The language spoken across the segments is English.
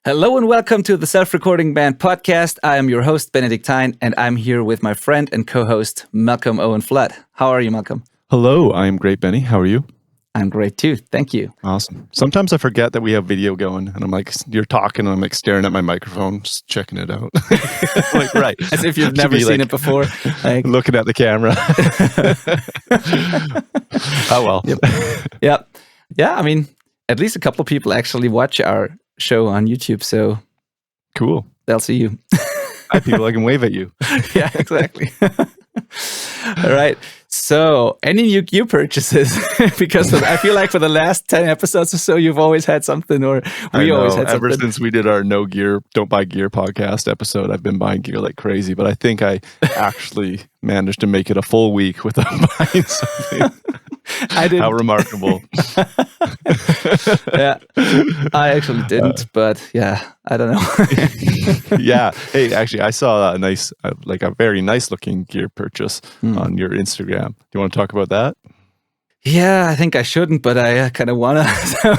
Hello and welcome to the Self-Recording Band podcast. I am your host, Benedikt, and I'm here with my friend and co-host, Malcolm Owen Flood. How are you, Malcolm? Hello, I'm great, Benny. How are you? I'm great too. Thank you. Awesome. Sometimes I forget that we have video going, and I'm like, you're talking, and I'm like staring at my microphone, just checking it out. Like, right. As if you've never seen it before. Like, looking at the camera. Oh, well. Yep. Yeah, I mean, at least a couple of people actually watch our show on YouTube, so cool. They'll see you. Hi, people. I can wave at you. Yeah, exactly. All right. So, any new gear purchases? Because I feel like for the last 10 episodes or so, you've always had something, or we always had something. Ever since we did our No Gear, Don't Buy Gear podcast episode, I've been buying gear like crazy, but I think I actually managed to make it a full week without buying something. I didn't. How remarkable. Yeah, I actually didn't, but yeah, I don't know. Yeah. Hey, actually, I saw a very nice looking gear purchase on your Instagram. Do you want to talk about that? Yeah, I think I shouldn't, but I kind of want to. So,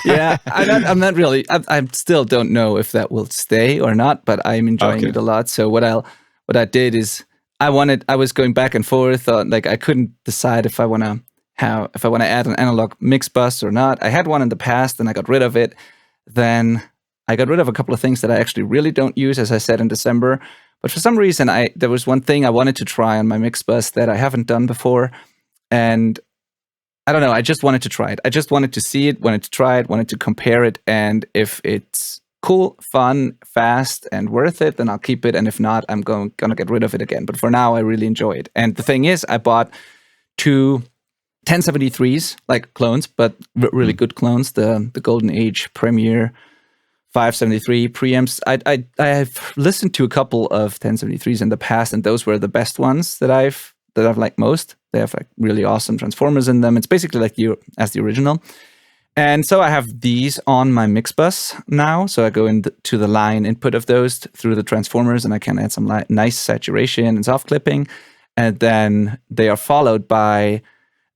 yeah, I'm not really. I still don't know if that will stay or not, but I'm enjoying it a lot. So what I did is I was going back and forth. Like I couldn't decide if I want to add an analog mix bus or not. I had one in the past, and I got rid of it. Then I got rid of a couple of things that I actually really don't use, as I said in December. But for some reason, there was one thing I wanted to try on my mix bus that I haven't done before, and I don't know. I just wanted to try it. I just wanted to see it, wanted to try it, wanted to compare it, and if it's cool, fun, fast, and worth it, then I'll keep it. And if not, I'm gonna get rid of it again. But for now, I really enjoy it. And the thing is, I bought two 1073s, like clones, but really good clones. The Golden Age Premier 573 preamps. I've listened to a couple of 1073s in the past, and those were the best ones that I've liked most. They have like really awesome transformers in them. It's basically like as the original. And so I have these on my Mixbus now. So I go into the line input of those through the transformers, and I can add some nice saturation and soft clipping. And then they are followed by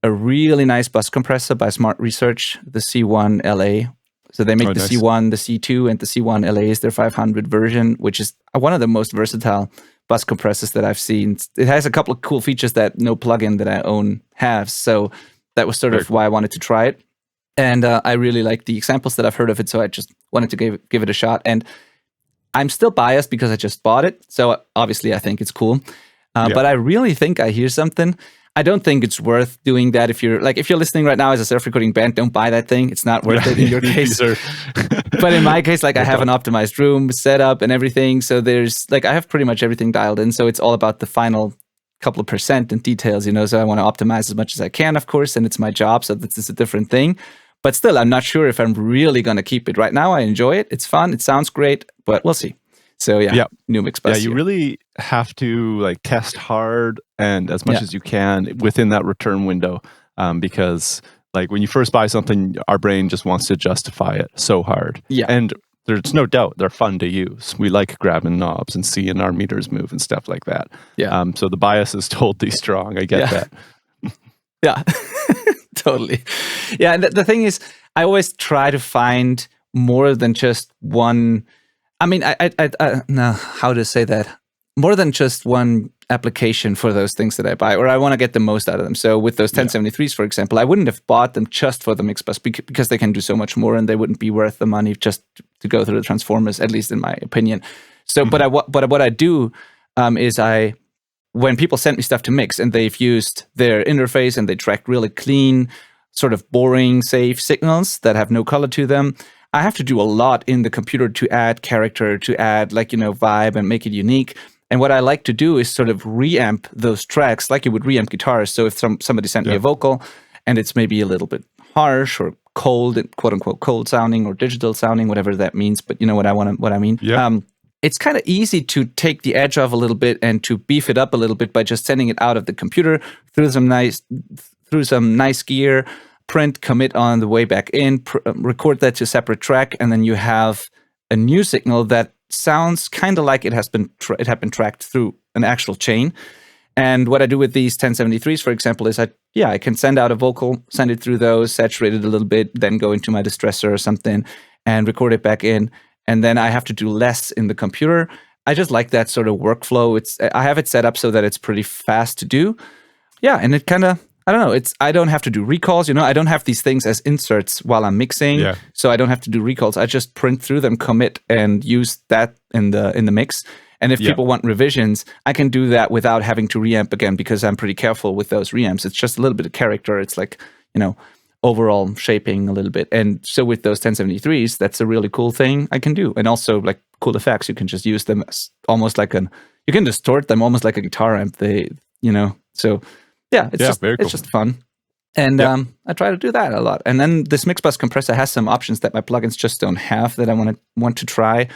a really nice bus compressor by Smart Research, the C1 LA. So they make the nice. C1, the C2, and the C1 LA is their 500 version, which is one of the most versatile bus compressors that I've seen. It has a couple of cool features that no plugin that I own has. So that was sort of why I wanted to try it. And I really like the examples that I've heard of it, so I just wanted to give it a shot. And I'm still biased because I just bought it, so obviously I think it's cool. But I really think I hear something. I don't think it's worth doing that. If you're listening right now as a self-recording band, don't buy that thing. It's not worth it in your case. But in my case, I have an optimized room set up and everything. So there's I have pretty much everything dialed in. So it's all about the final couple of percent and details, So I want to optimize as much as I can, of course, and it's my job. So this is a different thing. But still, I'm not sure if I'm really going to keep it. Right now, I enjoy it. It's fun. It sounds great, but we'll see. So new Mixbus. Yeah, you really have to test hard and as much as you can within that return window, because when you first buy something, our brain just wants to justify it so hard. Yeah, and there's no doubt they're fun to use. We like grabbing knobs and seeing our meters move and stuff like that. Yeah. So the bias is totally strong. I get that. Yeah, totally. Yeah, and the thing is, I always try to find more than just one. I mean, no, how to say that? More than just one application for those things that I buy, or I want to get the most out of them. So with those 1073s, for example, I wouldn't have bought them just for the Mixbus because they can do so much more, and they wouldn't be worth the money just to go through the transformers, at least in my opinion. So, but what I do is when people send me stuff to mix and they've used their interface and they track really clean, sort of boring, safe signals that have no color to them, I have to do a lot in the computer to add character, to add vibe and make it unique. And what I like to do is sort of reamp those tracks like you would reamp guitars. So if somebody sent me a vocal and it's maybe a little bit harsh or cold, quote unquote cold sounding or digital sounding, whatever that means, but you know what I mean? Yeah. It's kind of easy to take the edge off a little bit and to beef it up a little bit by just sending it out of the computer through some nice gear, print, commit on the way back in, record that to a separate track, and then you have a new signal that sounds kind of like it had been tracked through an actual chain. And what I do with these 1073s, for example, is I can send out a vocal, send it through those, saturate it a little bit, then go into my distressor or something and record it back in. and then I have to do less in the computer. I just like that sort of workflow. I have it set up so that it's pretty fast to do. Yeah, and it kind of, I don't know, I don't have to do recalls, I don't have these things as inserts while I'm mixing, so I don't have to do recalls. I just print through them, commit, and use that in the mix. And if people want revisions, I can do that without having to reamp again, because I'm pretty careful with those reamps. It's just a little bit of character. It's like, overall shaping a little bit. And so with those 1073s, that's a really cool thing I can do. And also like cool effects, you can just use them as almost like you can distort them almost like a guitar amp. So yeah, it's just fun. And I try to do that a lot. And then this Mixbus compressor has some options that my plugins just don't have that I want to try.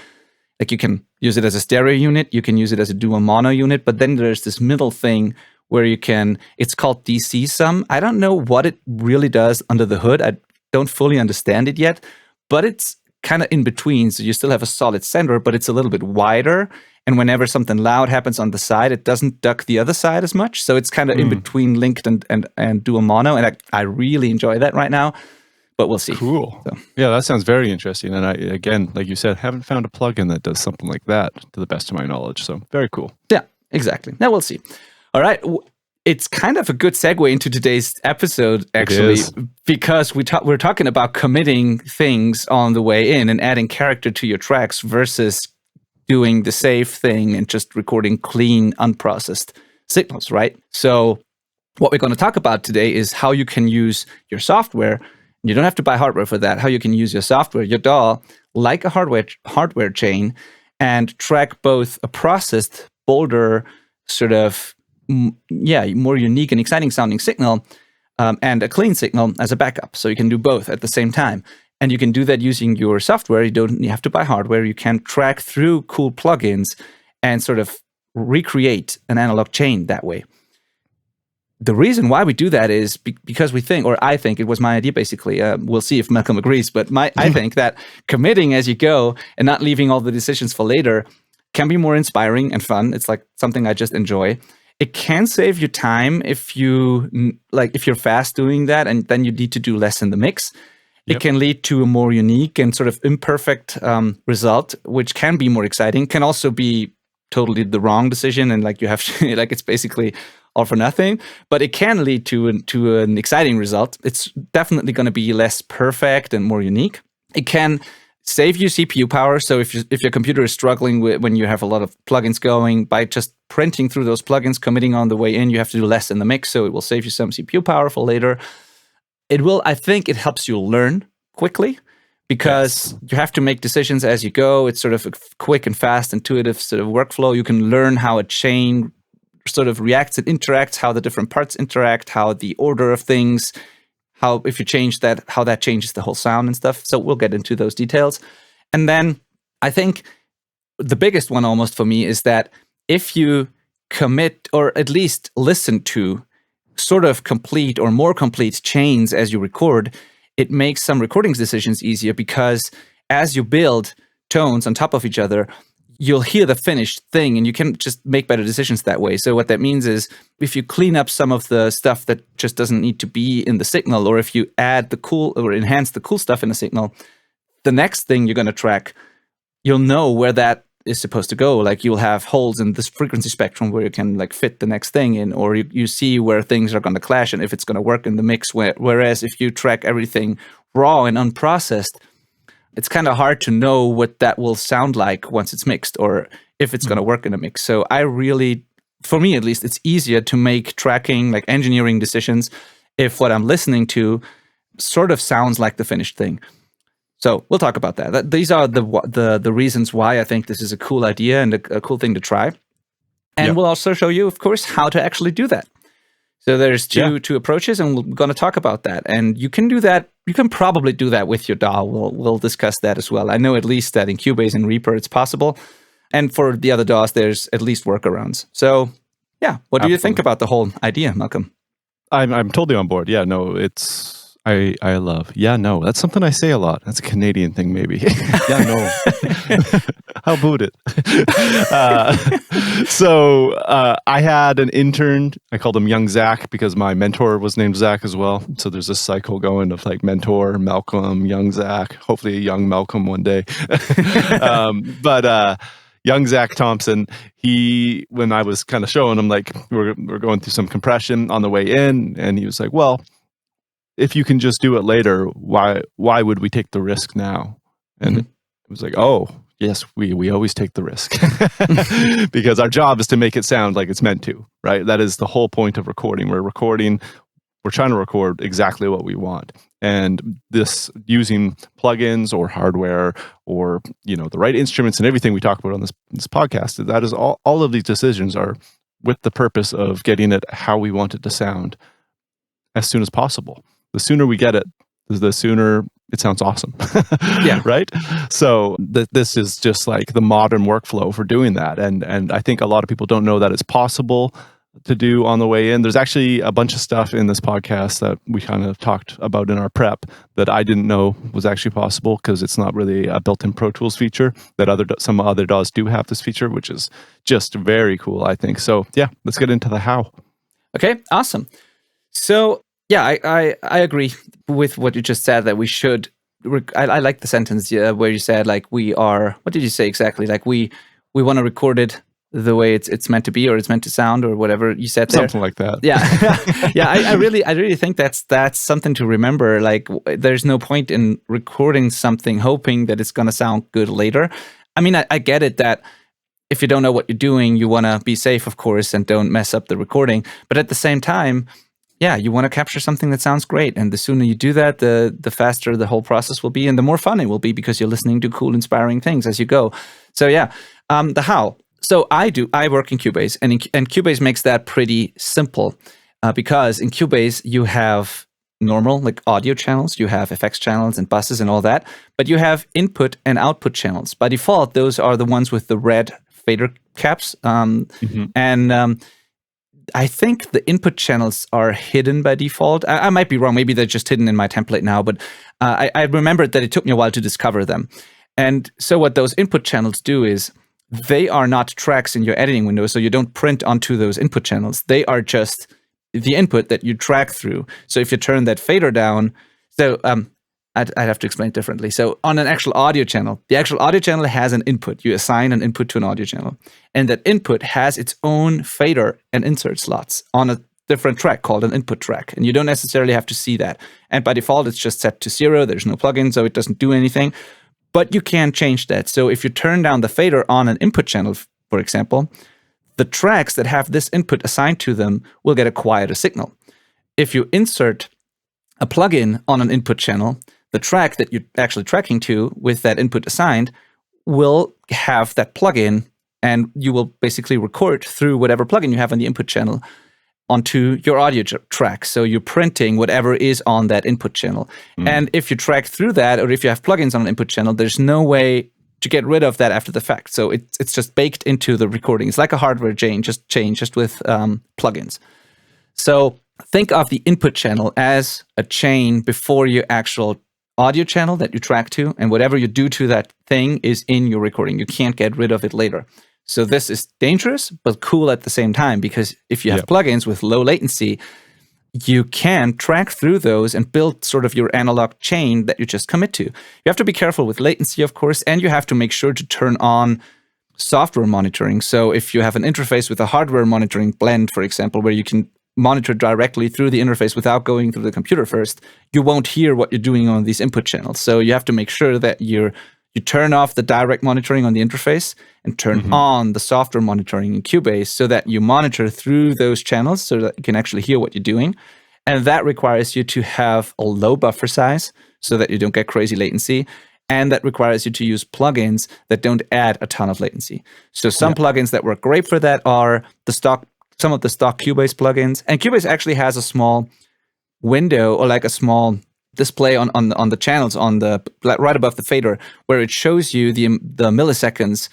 Like you can use it as a stereo unit, you can use it as a dual mono unit, but then there's this middle thing where it's called DC sum. I don't know what it really does under the hood. I don't fully understand it yet, but it's kind of in between. So you still have a solid center, but it's a little bit wider. And whenever something loud happens on the side, it doesn't duck the other side as much. So it's kind of in between linked and dual mono. And I really enjoy that right now, but we'll see. Cool. So. Yeah, that sounds very interesting. And I, again, like you said, haven't found a plugin that does something like that to the best of my knowledge. So very cool. Yeah, exactly. Now we'll see. All right. It's kind of a good segue into today's episode, actually, because we're talking about committing things on the way in and adding character to your tracks versus doing the safe thing and just recording clean, unprocessed signals, right? So what we're going to talk about today is how you can use your software. You don't have to buy hardware for that. How you can use your software, your DAW, like a hardware chain, and track both a processed, bolder, sort of more unique and exciting sounding signal and a clean signal as a backup. So you can do both at the same time. And you can do that using your software. You have to buy hardware. You can track through cool plugins and sort of recreate an analog chain that way. The reason why we do that is because we think, or I think, it was my idea basically, we'll see if Malcolm agrees, but I think that committing as you go and not leaving all the decisions for later can be more inspiring and fun. It's like something I just enjoy. It can save you time if you're fast doing that, and then you need to do less in the mix. It can lead to a more unique and sort of imperfect result, which can be more exciting. Can also be totally the wrong decision, and like you have to, like it's basically all for nothing. But it can lead to an exciting result. It's definitely going to be less perfect and more unique. It can save you CPU power. So if your computer is struggling when you have a lot of plugins going, by just printing through those plugins, committing on the way in, you have to do less in the mix. So it will save you some CPU power for later. I think it helps you learn quickly because you have to make decisions as you go. It's sort of a quick and fast, intuitive sort of workflow. You can learn how a chain sort of reacts and interacts, how the different parts interact, how the order of things, how if you change that, how that changes the whole sound and stuff. So we'll get into those details. And then I think the biggest one almost for me is that if you commit or at least listen to sort of complete or more complete chains as you record, it makes some recording decisions easier because as you build tones on top of each other, you'll hear the finished thing and you can just make better decisions that way. So what that means is if you clean up some of the stuff that just doesn't need to be in the signal, or if you add the cool or enhance the cool stuff in the signal, the next thing you're going to track, you'll know where that is supposed to go. Like you'll have holes in this frequency spectrum where you can like fit the next thing in, or you see where things are going to clash and if it's going to work in the mix. Whereas if you track everything raw and unprocessed, it's kind of hard to know what that will sound like once it's mixed or if it's going to work in a mix. So for me at least, it's easier to make tracking, like engineering decisions, if what I'm listening to sort of sounds like the finished thing. So we'll talk about that. These are the reasons why I think this is a cool idea and a cool thing to try. And we'll also show you, of course, how to actually do that. So there's two approaches, and we're going to talk about that. And you can do that. You can probably do that with your DAW. We'll discuss that as well. I know at least that in Cubase and Reaper it's possible. And for the other DAWs, there's at least workarounds. So yeah, what do you think about the whole idea, Malcolm? I'm totally on board. Yeah, no, I love. Yeah, no, that's something I say a lot. That's a Canadian thing, maybe. Yeah, no. How about it? So I had an intern. I called him Young Zach because my mentor was named Zach as well. So there's this cycle going of like mentor, Malcolm, Young Zach, hopefully a young Malcolm one day. But young Zach Thompson, when I was kind of showing him, like, we're going through some compression on the way in, and he was like, well, if you can just do it later, why would we take the risk now? And it was like, oh, yes, we always take the risk because our job is to make it sound like it's meant to, right? That is the whole point of recording. We're trying to record exactly what we want. And this, using plugins or hardware or, the right instruments and everything we talk about on this podcast, that is all of these decisions are with the purpose of getting it how we want it to sound as soon as possible. The sooner we get it, the sooner it sounds awesome. Yeah. Right? So this is just like the modern workflow for doing that. And I think a lot of people don't know that it's possible to do on the way in. There's actually a bunch of stuff in this podcast that we kind of talked about in our prep that I didn't know was actually possible because it's not really a built-in Pro Tools feature. That some other DAWs do have this feature, which is just very cool, I think. So yeah, let's get into the how. Okay, awesome. So yeah, I agree with what you just said, that we should. I like the sentence where you said, like, what did you say exactly? Like we want to record it the way it's meant to be, or it's meant to sound, or whatever you said there. Something like that. Yeah. Yeah, I really think that's something to remember. Like, there's no point in recording something hoping that it's going to sound good later. I mean, I get it that if you don't know what you're doing, you want to be safe, of course, and don't mess up the recording. But at the same time, yeah, you want to capture something that sounds great. And the sooner you do that, the faster the whole process will be, and the more fun it will be, because you're listening to cool, inspiring things as you go. So yeah, the how. So I work in Cubase, and Cubase makes that pretty simple because in Cubase you have normal, like, audio channels, you have effects channels and buses and all that, but you have input and output channels. By default, those are the ones with the red fader caps. And I think the input channels are hidden by default. I might be wrong. Maybe they're just hidden in my template now, but I remembered that it took me a while to discover them. And so what those input channels do is, they are not tracks in your editing window, so you don't print onto those input channels. They are just the input that you track through. So if you turn that fader down, I'd have to explain it differently. So on an actual audio channel, the actual audio channel has an input. You assign an input to an audio channel, and that input has its own fader and insert slots on a different track called an input track, and you don't necessarily have to see that. And by default, it's just set to 0. There's no plugin, so it doesn't do anything. But you can change that. So if you turn down the fader on an input channel, for example, the tracks that have this input assigned to them will get a quieter signal. If you insert a plugin on an input channel, the track that you're actually tracking to with that input assigned will have that plugin, and you will basically record through whatever plugin you have on the input channel onto your audio track. So you're printing whatever is on that input channel. And if you track through that, or if you have plugins on an input channel, there's no way to get rid of that after the fact. So it's just baked into the recording. It's like a hardware chain, just with plugins. So think of the input channel as a chain before your actual audio channel that you track to, and whatever you do to that thing is in your recording. You can't get rid of it later. So this is dangerous, but cool at the same time, because if you have plugins with low latency, you can track through those and build sort of your analog chain that you just commit to. You have to be careful with latency, of course, and you have to make sure to turn on software monitoring. So if you have an interface with a hardware monitoring blend, for example, where you can monitor directly through the interface without going through the computer first, you won't hear what you're doing on these input channels. So you have to make sure that you turn off the direct monitoring on the interface and turn on the software monitoring in Cubase, so that you monitor through those channels so that you can actually hear what you're doing. And that requires you to have a low buffer size so that you don't get crazy latency. And that requires you to use plugins that don't add a ton of latency. So some plugins that work great for that are some of the stock Cubase plugins. And Cubase actually has a small window, or like a small display on the channels right above the fader, where it shows you the milliseconds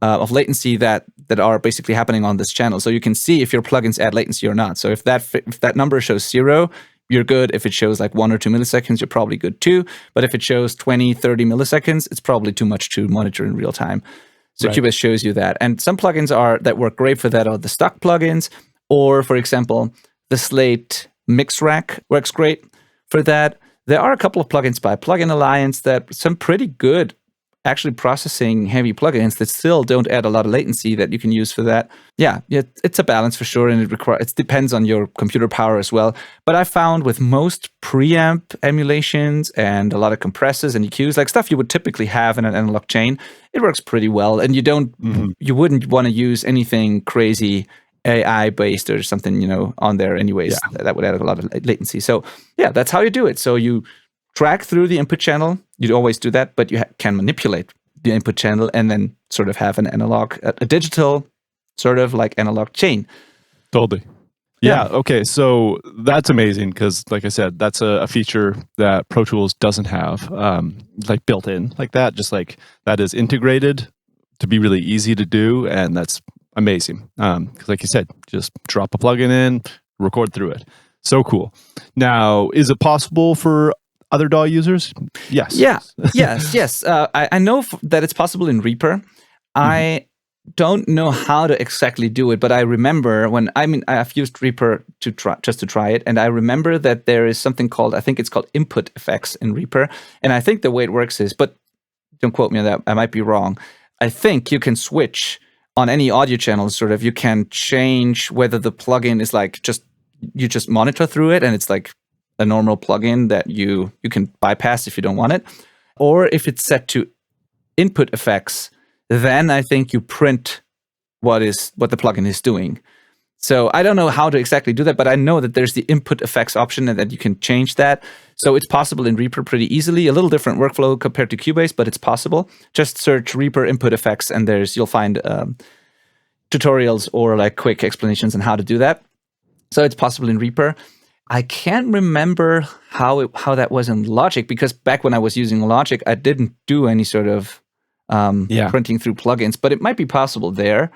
of latency that are basically happening on this channel. So you can see if your plugins add latency or not. So if that number shows 0, you're good. If it shows like 1 or 2 milliseconds, you're probably good too. But if it shows 20, 30 milliseconds, it's probably too much to monitor in real time. So Cubase shows you that. And some plugins that work great for that are the stock plugins, or for example, the Slate Mix Rack works great for that. There are a couple of plugins by Plugin Alliance that some pretty good actually processing heavy plugins that still don't add a lot of latency that you can use for that. Yeah, it's a balance for sure, and it depends on your computer power as well. But I found with most preamp emulations and a lot of compressors and EQs, like stuff you would typically have in an analog chain, it works pretty well. And you wouldn't want to use anything crazy AI based or something, on there anyways. Yeah. That would add a lot of latency. So yeah, that's how you do it. So you track through the input channel. You'd always do that, but you can manipulate the input channel and then sort of have an analog, a digital sort of like analog chain. Totally. Yeah. Okay. So that's amazing because, like I said, that's a feature that Pro Tools doesn't have, like built in like that. Just like that is integrated to be really easy to do, and that's amazing. Because, like you said, just drop a plugin in, record through it. So cool. Now, is it possible for other DAW users? Yes. Yeah. Yes. I know that it's possible in Reaper. I don't know how to exactly do it, but I remember I've used Reaper to try it, and I remember that there is something called, I think it's called input effects in Reaper, and I think the way it works is, but don't quote me on that, I might be wrong. I think you can switch on any audio channel, sort of, you can change whether the plugin is like you just monitor through it, and it's like a normal plugin that you can bypass if you don't want it, or if it's set to input effects, then I think you print what the plugin is doing. So I don't know how to exactly do that, but I know that there's the input effects option and that you can change that. So it's possible in Reaper pretty easily. A little different workflow compared to Cubase, but it's possible. Just search Reaper input effects, and you'll find tutorials or like quick explanations on how to do that. So it's possible in Reaper. I can't remember how that was in Logic, because back when I was using Logic, I didn't do any sort of printing through plugins, but it might be possible there.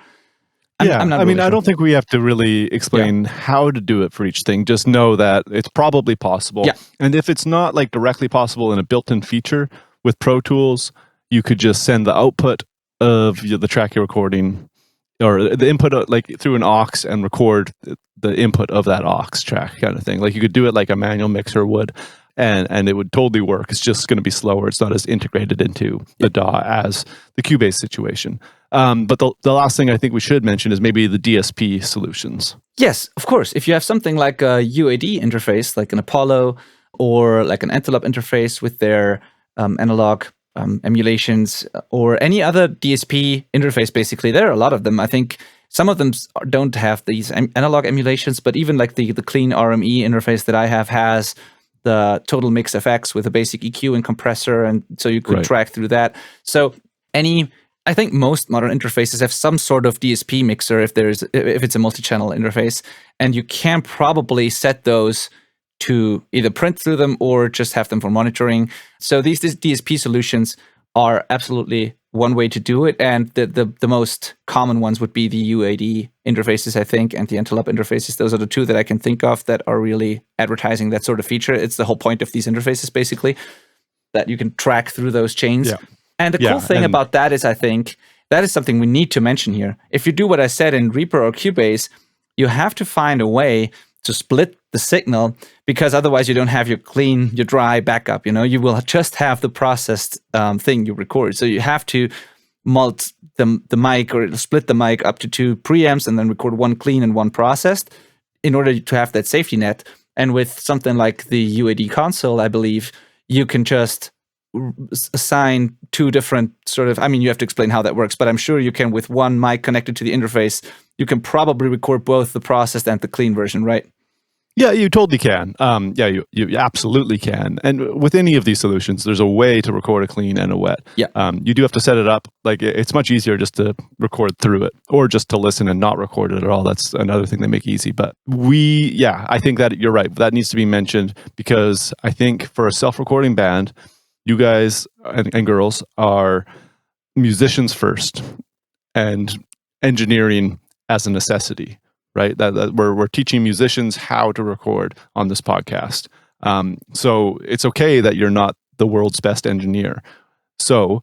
I'm not really sure. I don't think we have to really explain how to do it for each thing. Just know that it's probably possible. Yeah. And if it's not like directly possible in a built-in feature with Pro Tools, you could just send the output of the track you're recording, or the input like through an aux, and record the input of that aux track kind of thing. Like you could do it like a manual mixer would, and it would totally work. It's just going to be slower. It's not as integrated into the DAW as the Cubase situation. But the last thing I think we should mention is maybe the DSP solutions. Yes, of course. If you have something like a UAD interface, like an Apollo or like an Antelope interface with their analog emulations, or any other DSP interface, basically, there are a lot of them. I think some of them don't have these analog emulations, but even like the clean RME interface that I have has the Total Mix FX with a basic EQ and compressor, and so you could track through that. So I think most modern interfaces have some sort of DSP mixer if it's a multi-channel interface, and you can probably set those to either print through them or just have them for monitoring. So these DSP solutions are absolutely one way to do it, and the most common ones would be the UAD interfaces, I think, and the Antelope interfaces. Those are the two that I can think of that are really advertising that sort of feature. It's the whole point of these interfaces, basically, that you can track through those chains. Yeah. And the cool thing about that is, I think, that is something we need to mention here. If you do what I said in Reaper or Cubase, you have to find a way to split the signal, because otherwise you don't have your dry backup. You will just have the processed thing you record. So you have to mult the mic, or split the mic up to 2 preamps and then record one clean and one processed in order to have that safety net. And with something like the UAD console, I believe, you can just assign 2 different sort of, you have to explain how that works, but I'm sure you can, with one mic connected to the interface, you can probably record both the processed and the clean version, right? Yeah, you totally can. You absolutely can. And with any of these solutions, there's a way to record a clean and a wet. Yeah. You do have to set it up. Like, it's much easier just to record through it, or just to listen and not record it at all. That's another thing they make easy. But I think that you're right. That needs to be mentioned, because I think for a self-recording band, you guys and girls are musicians first, and engineering as a necessity. Right, that we're teaching musicians how to record on this podcast. So it's okay that you're not the world's best engineer. So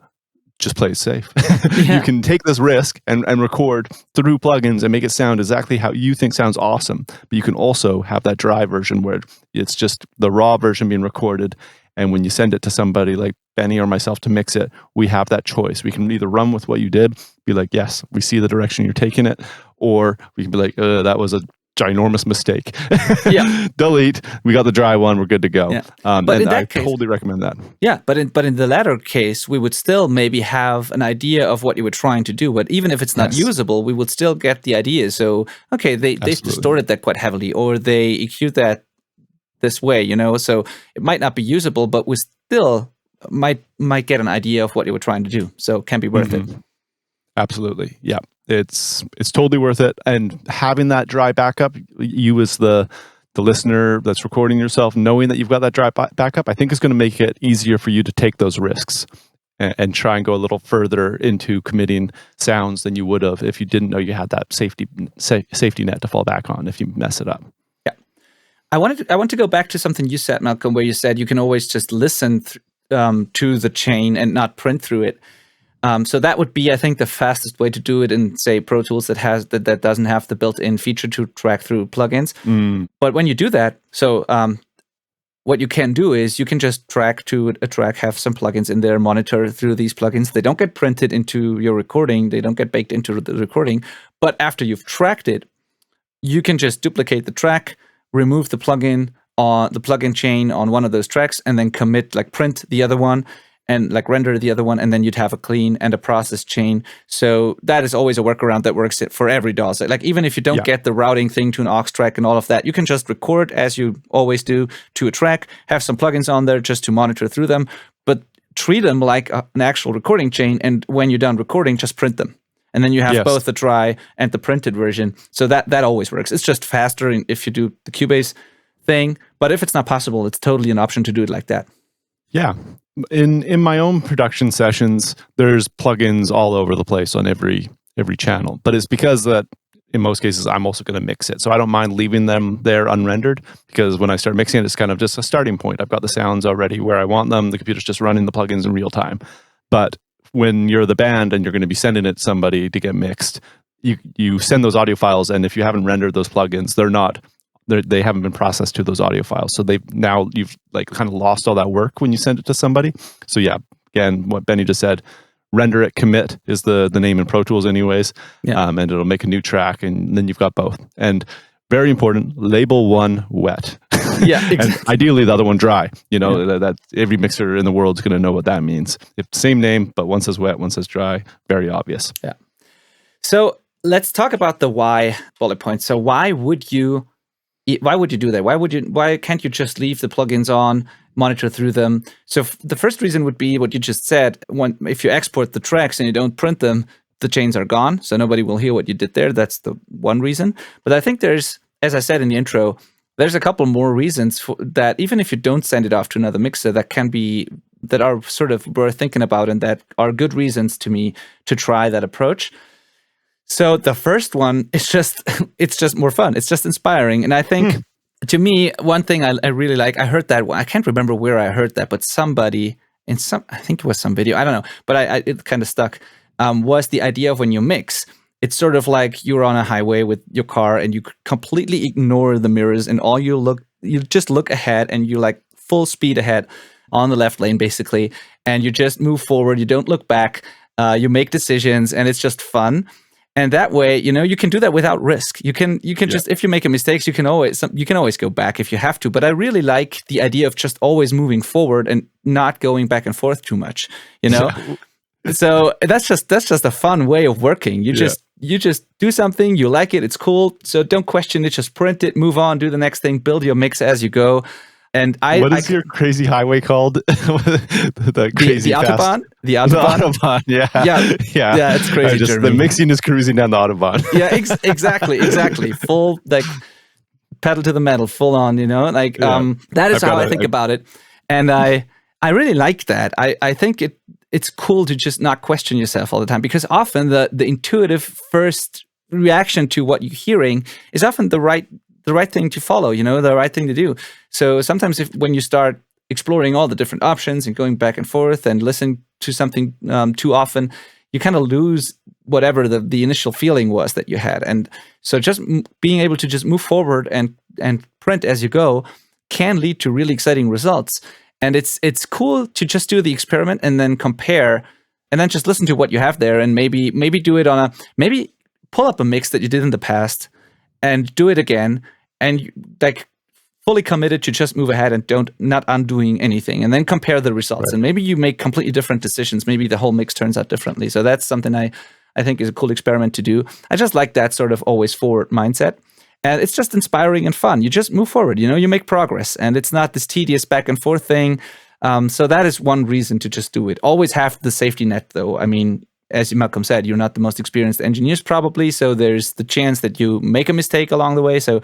just play it safe. You can take this risk and record through plugins and make it sound exactly how you think sounds awesome. But you can also have that dry version where it's just the raw version being recorded. And when you send it to somebody like Benny or myself to mix it, we have that choice. We can either run with what you did, be like, yes, we see the direction you're taking it, or we can be like, that was a ginormous mistake. Delete. We got the dry one. We're good to go. Yeah. But in that case, totally recommend that. Yeah, but in the latter case, we would still maybe have an idea of what you were trying to do. But even if it's not usable, we would still get the idea. So they distorted that quite heavily, or they EQ'd that this way, So it might not be usable, but we still might get an idea of what you were trying to do. So it can be worth it. Absolutely. Yeah. It's totally worth it. And having that dry backup, you as the listener that's recording yourself, knowing that you've got that dry backup, I think is going to make it easier for you to take those risks and try and go a little further into committing sounds than you would have if you didn't know you had that safety net to fall back on if you mess it up. Yeah. I want to go back to something you said, Malcolm, where you said you can always just listen to the chain and not print through it. So that would be, I think, the fastest way to do it in, say, Pro Tools that doesn't have the built-in feature to track through plugins. But when you do that, what you can do is you can just track to a track, have some plugins in there, monitor through these plugins. They don't get printed into your recording. They don't get baked into the recording. But after you've tracked it, you can just duplicate the track, remove the plugin on the plugin chain on one of those tracks, and then print the other one, and render the other one, and then you'd have a clean and a process chain. So that is always a workaround that works for every DAW. Even if you don't get the routing thing to an aux track and all of that, you can just record, as you always do, to a track, have some plugins on there just to monitor through them, but treat them like an actual recording chain, and when you're done recording, just print them. And then you have both the dry and the printed version. So that always works. It's just faster if you do the Cubase thing, but if it's not possible, it's totally an option to do it like that. Yeah. In my own production sessions, there's plugins all over the place on every channel, but it's because that in most cases I'm also going to mix it, so I don't mind leaving them there unrendered, because when I start mixing it, it's kind of just a starting point. I've got the sounds already where I want them. The computer's just running the plugins in real time. But when you're the band and you're going to be sending it to somebody to get mixed, you send those audio files, and if you haven't rendered those plugins, they haven't been processed to those audio files. So you've kind of lost all that work when you send it to somebody. So yeah, again, what Benny just said, render it, commit is the name in Pro Tools anyways. And it'll make a new track, and then you've got both. And very important, label one wet. Yeah, exactly. And ideally the other one dry. That every mixer in the world is going to know what that means. If same name, but one says wet, one says dry, very obvious. Yeah. So let's talk about the why bullet point. So why would you do that? Why can't you just leave the plugins on, monitor through them? So the first reason would be what you just said. If you export the tracks and you don't print them, the chains are gone, so nobody will hear what you did there. That's the one reason. But I think there's, as I said in the intro, there's a couple more reasons for that. Even if you don't send it off to another mixer, that are sort of worth thinking about, and that are good reasons to me to try that approach. So the first one is it's just more fun. It's just inspiring. And I think, to me, one thing I really like, I heard that, I can't remember where I heard that, but somebody I think it was some video, I don't know, but it kind of stuck, was the idea of when you mix, it's sort of like you're on a highway with your car and you completely ignore the mirrors, and you just look ahead, and you full speed ahead on the left lane, basically, and you just move forward. You don't look back. You make decisions, and it's just fun. And that way, you can do that without risk. You can just, if you make mistakes, you can always go back if you have to. But I really like the idea of just always moving forward and not going back and forth too much. So that's just a fun way of working. You just do something, you like it, it's cool. So don't question it. Just print it, move on, do the next thing, build your mix as you go. And what is your crazy highway called? the crazy the Autobahn? The Autobahn, yeah. Yeah, it's crazy. The mixing is cruising down the Autobahn. Yeah, exactly. Full, pedal to the metal, full on, that is how I think about it. And I really like that. I think it's cool to just not question yourself all the time, because often the intuitive first reaction to what you're hearing is often the right thing to follow, the right thing to do. So sometimes when you start exploring all the different options and going back and forth and listening to something too often, you kind of lose whatever the initial feeling was that you had. And so just being able to just move forward and print as you go can lead to really exciting results. And it's cool to just do the experiment and then compare and then just listen to what you have there and maybe do it on maybe pull up a mix that you did in the past and do it again and like fully committed to just move ahead and not undoing anything, and then compare the results. Right. And maybe you make completely different decisions. Maybe the whole mix turns out differently. So that's something I think is a cool experiment to do. I just like that sort of always forward mindset. And it's just inspiring and fun. You just move forward, you make progress, and it's not this tedious back and forth thing. So that is one reason to just do it. Always have the safety net, though. I mean, as Malcolm said, you're not the most experienced engineers probably, so there's the chance that you make a mistake along the way. So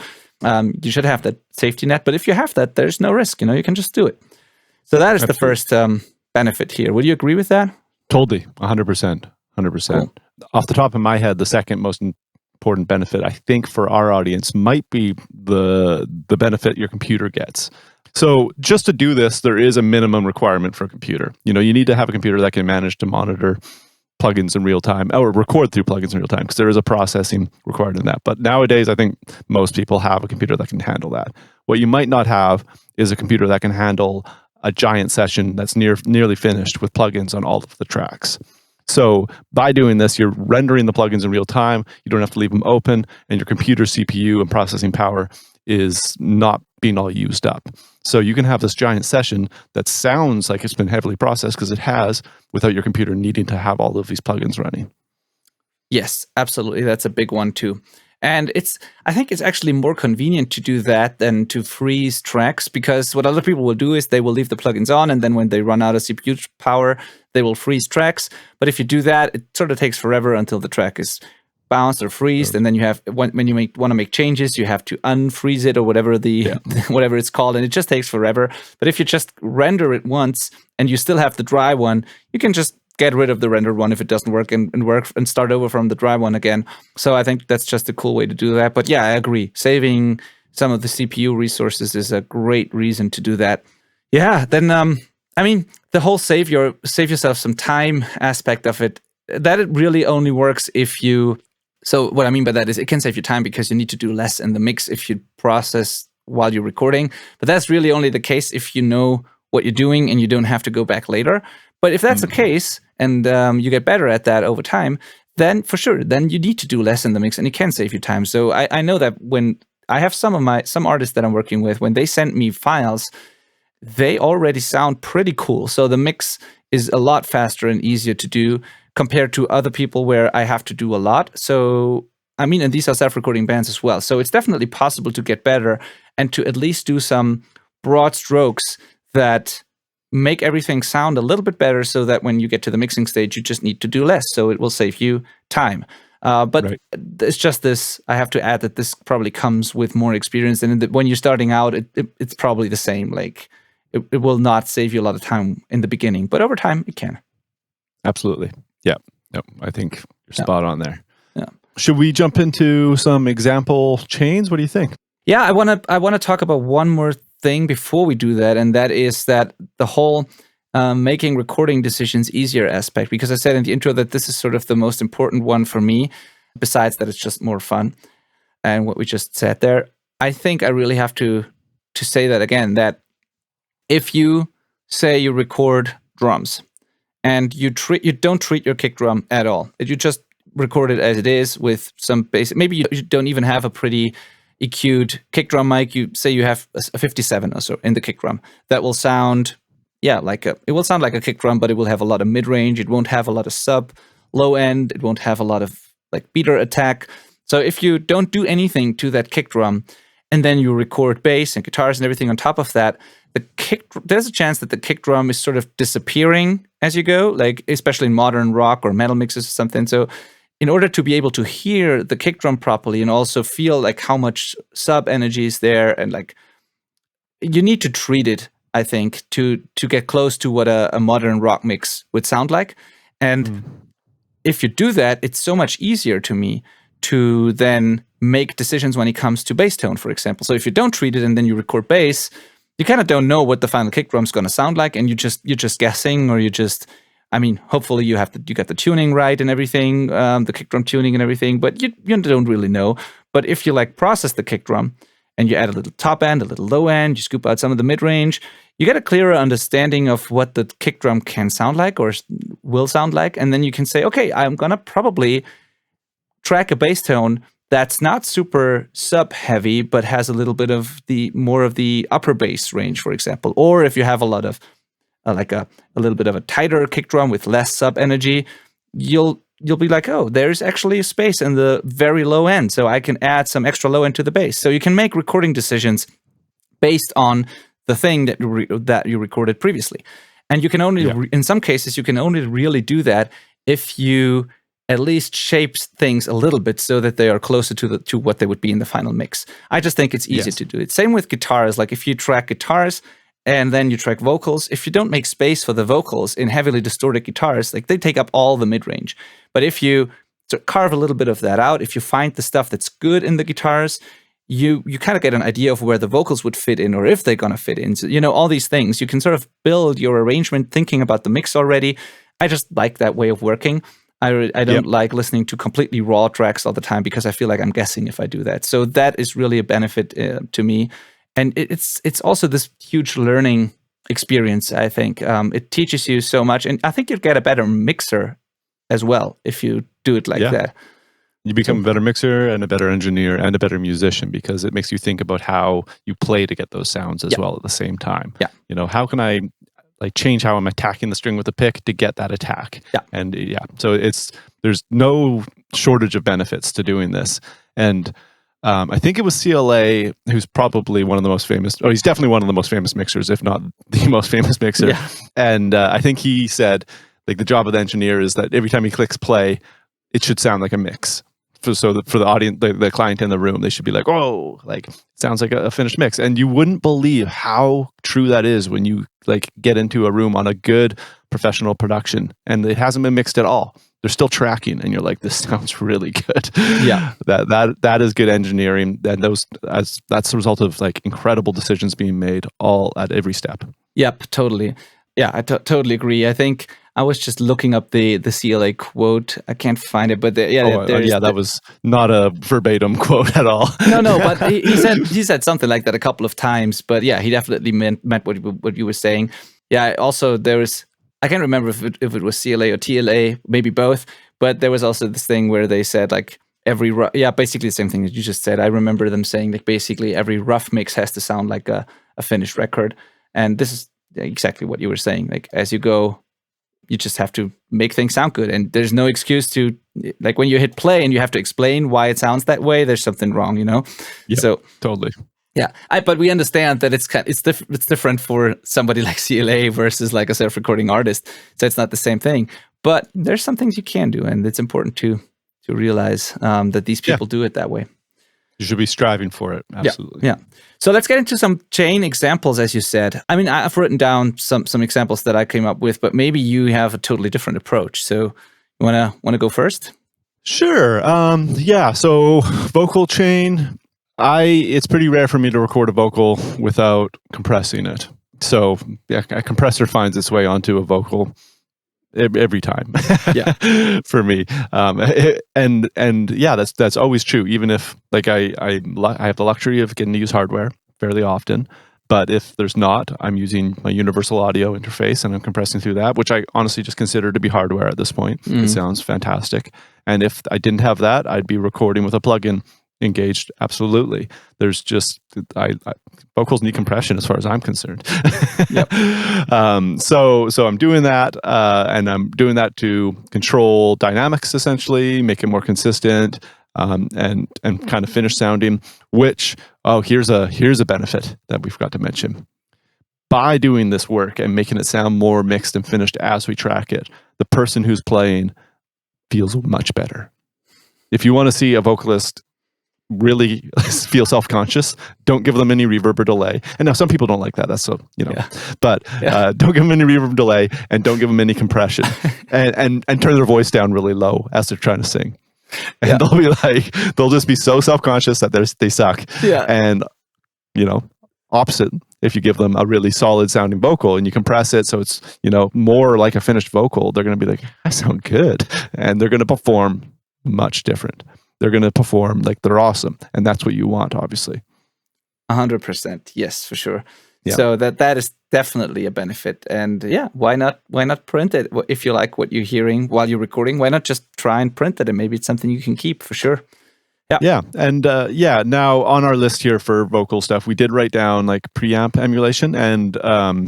you should have that safety net. But if you have that, there's no risk. You can just do it. So that is Absolutely. The first benefit here. Would you agree with that? Totally, 100%. 100%. Cool. Off the top of my head, the second most important benefit, I think, for our audience might be the benefit your computer gets. So just to do this, there is a minimum requirement for a computer. You need to have a computer that can manage to monitor plugins in real time or record through plugins in real time, because there is a processing required in that. But nowadays, I think most people have a computer that can handle that. What you might not have is a computer that can handle a giant session that's nearly finished with plugins on all of the tracks. So by doing this, you're rendering the plugins in real time. You don't have to leave them open, and your computer CPU and processing power is not being all used up. So you can have this giant session that sounds like it's been heavily processed, because it has, without your computer needing to have all of these plugins running. Yes, absolutely. That's a big one too. And I think it's actually more convenient to do that than to freeze tracks, because what other people will do is they will leave the plugins on, and then when they run out of CPU power, they will freeze tracks. But if you do that, it sort of takes forever until the track is bounced or freezed, and then you have when you want to make changes, you have to unfreeze it or whatever whatever it's called, and it just takes forever. But if you just render it once and you still have the dry one, you can just get rid of the rendered one if it doesn't work and start over from the dry one again. So I think that's just a cool way to do that. But yeah, I agree. Saving some of the CPU resources is a great reason to do that. Yeah, then I mean, the whole save yourself some time aspect of it, that it really only works if you. So what I mean by that is it can save you time because you need to do less in the mix if you process while you're recording. But that's really only the case if you know what you're doing and you don't have to go back later. But if that's the case and you get better at that over time, then for sure, then you need to do less in the mix and it can save you time. So I know that when I have some artists that I'm working with, when they send me files, they already sound pretty cool. So the mix is a lot faster and easier to do compared to other people where I have to do a lot. So, I mean, and these are self-recording bands as well. So it's definitely possible to get better and to at least do some broad strokes that make everything sound a little bit better, so that when you get to the mixing stage, you just need to do less. So it will save you time. But right. It's just this, I have to add that this probably comes with more experience. And when you're starting out, it's probably the same. Like it will not save you a lot of time in the beginning, but over time it can. Absolutely. Yeah. No, I think you're spot on there. Yeah. Should we jump into some example chains? What do you think? Yeah, I want to talk about one more thing before we do that, and that is that the whole making recording decisions easier aspect, because I said in the intro that this is sort of the most important one for me, besides that it's just more fun and what we just said there. I think I really have to say that again, that if you say you record drums and you don't treat your kick drum at all, you just record it as it is with some basic, maybe you don't even have a pretty EQ'd kick drum mic. You say you have a 57 or so in the kick drum that will sound, it will sound like a kick drum, but it will have a lot of mid range. It won't have a lot of sub low end. It won't have a lot of like beater attack. So if you don't do anything to that kick drum and then you record bass and guitars and everything on top of that, there's a chance that the kick drum is sort of disappearing as you go, like especially in modern rock or metal mixes or something. So in order to be able to hear the kick drum properly and also feel like how much sub energy is there, and like you need to treat it, I think, to get close to what a modern rock mix would sound like. And if you do that, it's so much easier to me to then make decisions when it comes to bass tone, for example. So if you don't treat it and then you record bass, you kind of don't know what the final kick drum's going to sound like, and you're just guessing, or hopefully you got the tuning right and everything, the kick drum tuning and everything, but you don't really know. But if you process the kick drum and you add a little top end, a little low end, you scoop out some of the mid range, you get a clearer understanding of what the kick drum can sound like or will sound like, and then you can say, okay, I'm gonna probably track a bass tone that's not super sub heavy, but has a little bit of more of the upper bass range, for example. Or if you have a lot of a little bit of a tighter kick drum with less sub energy, you'll be like, oh, there's actually a space in the very low end, so I can add some extra low end to the bass. So you can make recording decisions based on the thing that you recorded previously. And you can only, in some cases, you can only really do that if you at least shapes things a little bit so that they are closer to what they would be in the final mix. I just think it's easy to do it. Same with guitars. Like if you track guitars and then you track vocals, if you don't make space for the vocals in heavily distorted guitars, like they take up all the mid-range. But if you carve a little bit of that out, if you find the stuff that's good in the guitars, you kind of get an idea of where the vocals would fit in or if they're going to fit in. So, all these things. You can sort of build your arrangement thinking about the mix already. I just like that way of working. I don't like listening to completely raw tracks all the time because I feel like I'm guessing if I do that. So that is really a benefit to me. And it's also this huge learning experience, I think. It teaches you so much. And I think you'll get a better mixer as well if you do it like that. You become a better mixer and a better engineer and a better musician because it makes you think about how you play to get those sounds as well at the same time. Yeah. How can I change how I'm attacking the string with a pick to get that attack? And so there's no shortage of benefits to doing this. And I think it was CLA who's probably one of the most famous, he's definitely one of the most famous mixers, if not the most famous mixer. Yeah. And I think he said the job of the engineer is that every time he clicks play, it should sound like a mix. So that for the audience, the client in the room, they should be like, "Oh, sounds like a finished mix." And you wouldn't believe how true that is when you get into a room on a good professional production and it hasn't been mixed at all. They're still tracking, and you're like, "This sounds really good." Yeah, that is good engineering, and that's the result of incredible decisions being made all at every step. Yep, totally. Yeah, I totally agree. I think I was just looking up the CLA quote. I can't find it, but that was not a verbatim quote at all. No, but he said something like that a couple of times. But yeah, he definitely meant what you were saying. Yeah. Also, there was, I can't remember if it was CLA or TLA, maybe both. But there was also this thing where they said basically the same thing that you just said. I remember them saying basically every rough mix has to sound like a finished record, and this is exactly what you were saying. As you go, you just have to make things sound good, and there's no excuse to when you hit play and you have to explain why it sounds that way. There's something wrong, Yeah, so totally. Yeah, but we understand that it's different for somebody like CLA versus a self-recording artist. So it's not the same thing. But there's some things you can do, and it's important to realize that these people do it that way. You should be striving for it. Absolutely. Yeah. So let's get into some chain examples, as you said. I mean, I've written down some examples that I came up with, but maybe you have a totally different approach. So you wanna go first? Sure. So vocal chain. It's pretty rare for me to record a vocal without compressing it. So a compressor finds its way onto a vocal every time. For me. That's always true. Even if I have the luxury of getting to use hardware fairly often, but if there's not, I'm using my universal audio interface and I'm compressing through that, which I honestly just consider to be hardware at this point. It sounds fantastic. And if I didn't have that, I'd be recording with a plugin engaged. Absolutely. There's just vocals need compression as far as I'm concerned. Yep. So I'm doing that, and I'm doing that to control dynamics, essentially make it more consistent, and kind of finish sounding. Which here's a benefit that we forgot to mention. By doing this work and making it sound more mixed and finished as we track it, the person who's playing feels much better. If you want to see a vocalist really feel self-conscious, don't give them any reverb or delay. And now some people don't like that. That's but don't give them any reverb delay and don't give them any compression and turn their voice down really low as they're trying to sing. And they'll be they'll just be so self-conscious that they suck. Yeah. And opposite. If you give them a really solid sounding vocal and you compress it so it's, more like a finished vocal, they're going to be like, I sound good. And they're going to perform much different. They're going to perform like they're awesome. And that's what you want, obviously. 100%. Yes, for sure. Yeah. So that is definitely a benefit. And yeah, why not print it? If you like what you're hearing while you're recording, why not just try and print it? And maybe it's something you can keep for sure. Yeah. Yeah. And now on our list here for vocal stuff, we did write down like preamp emulation. And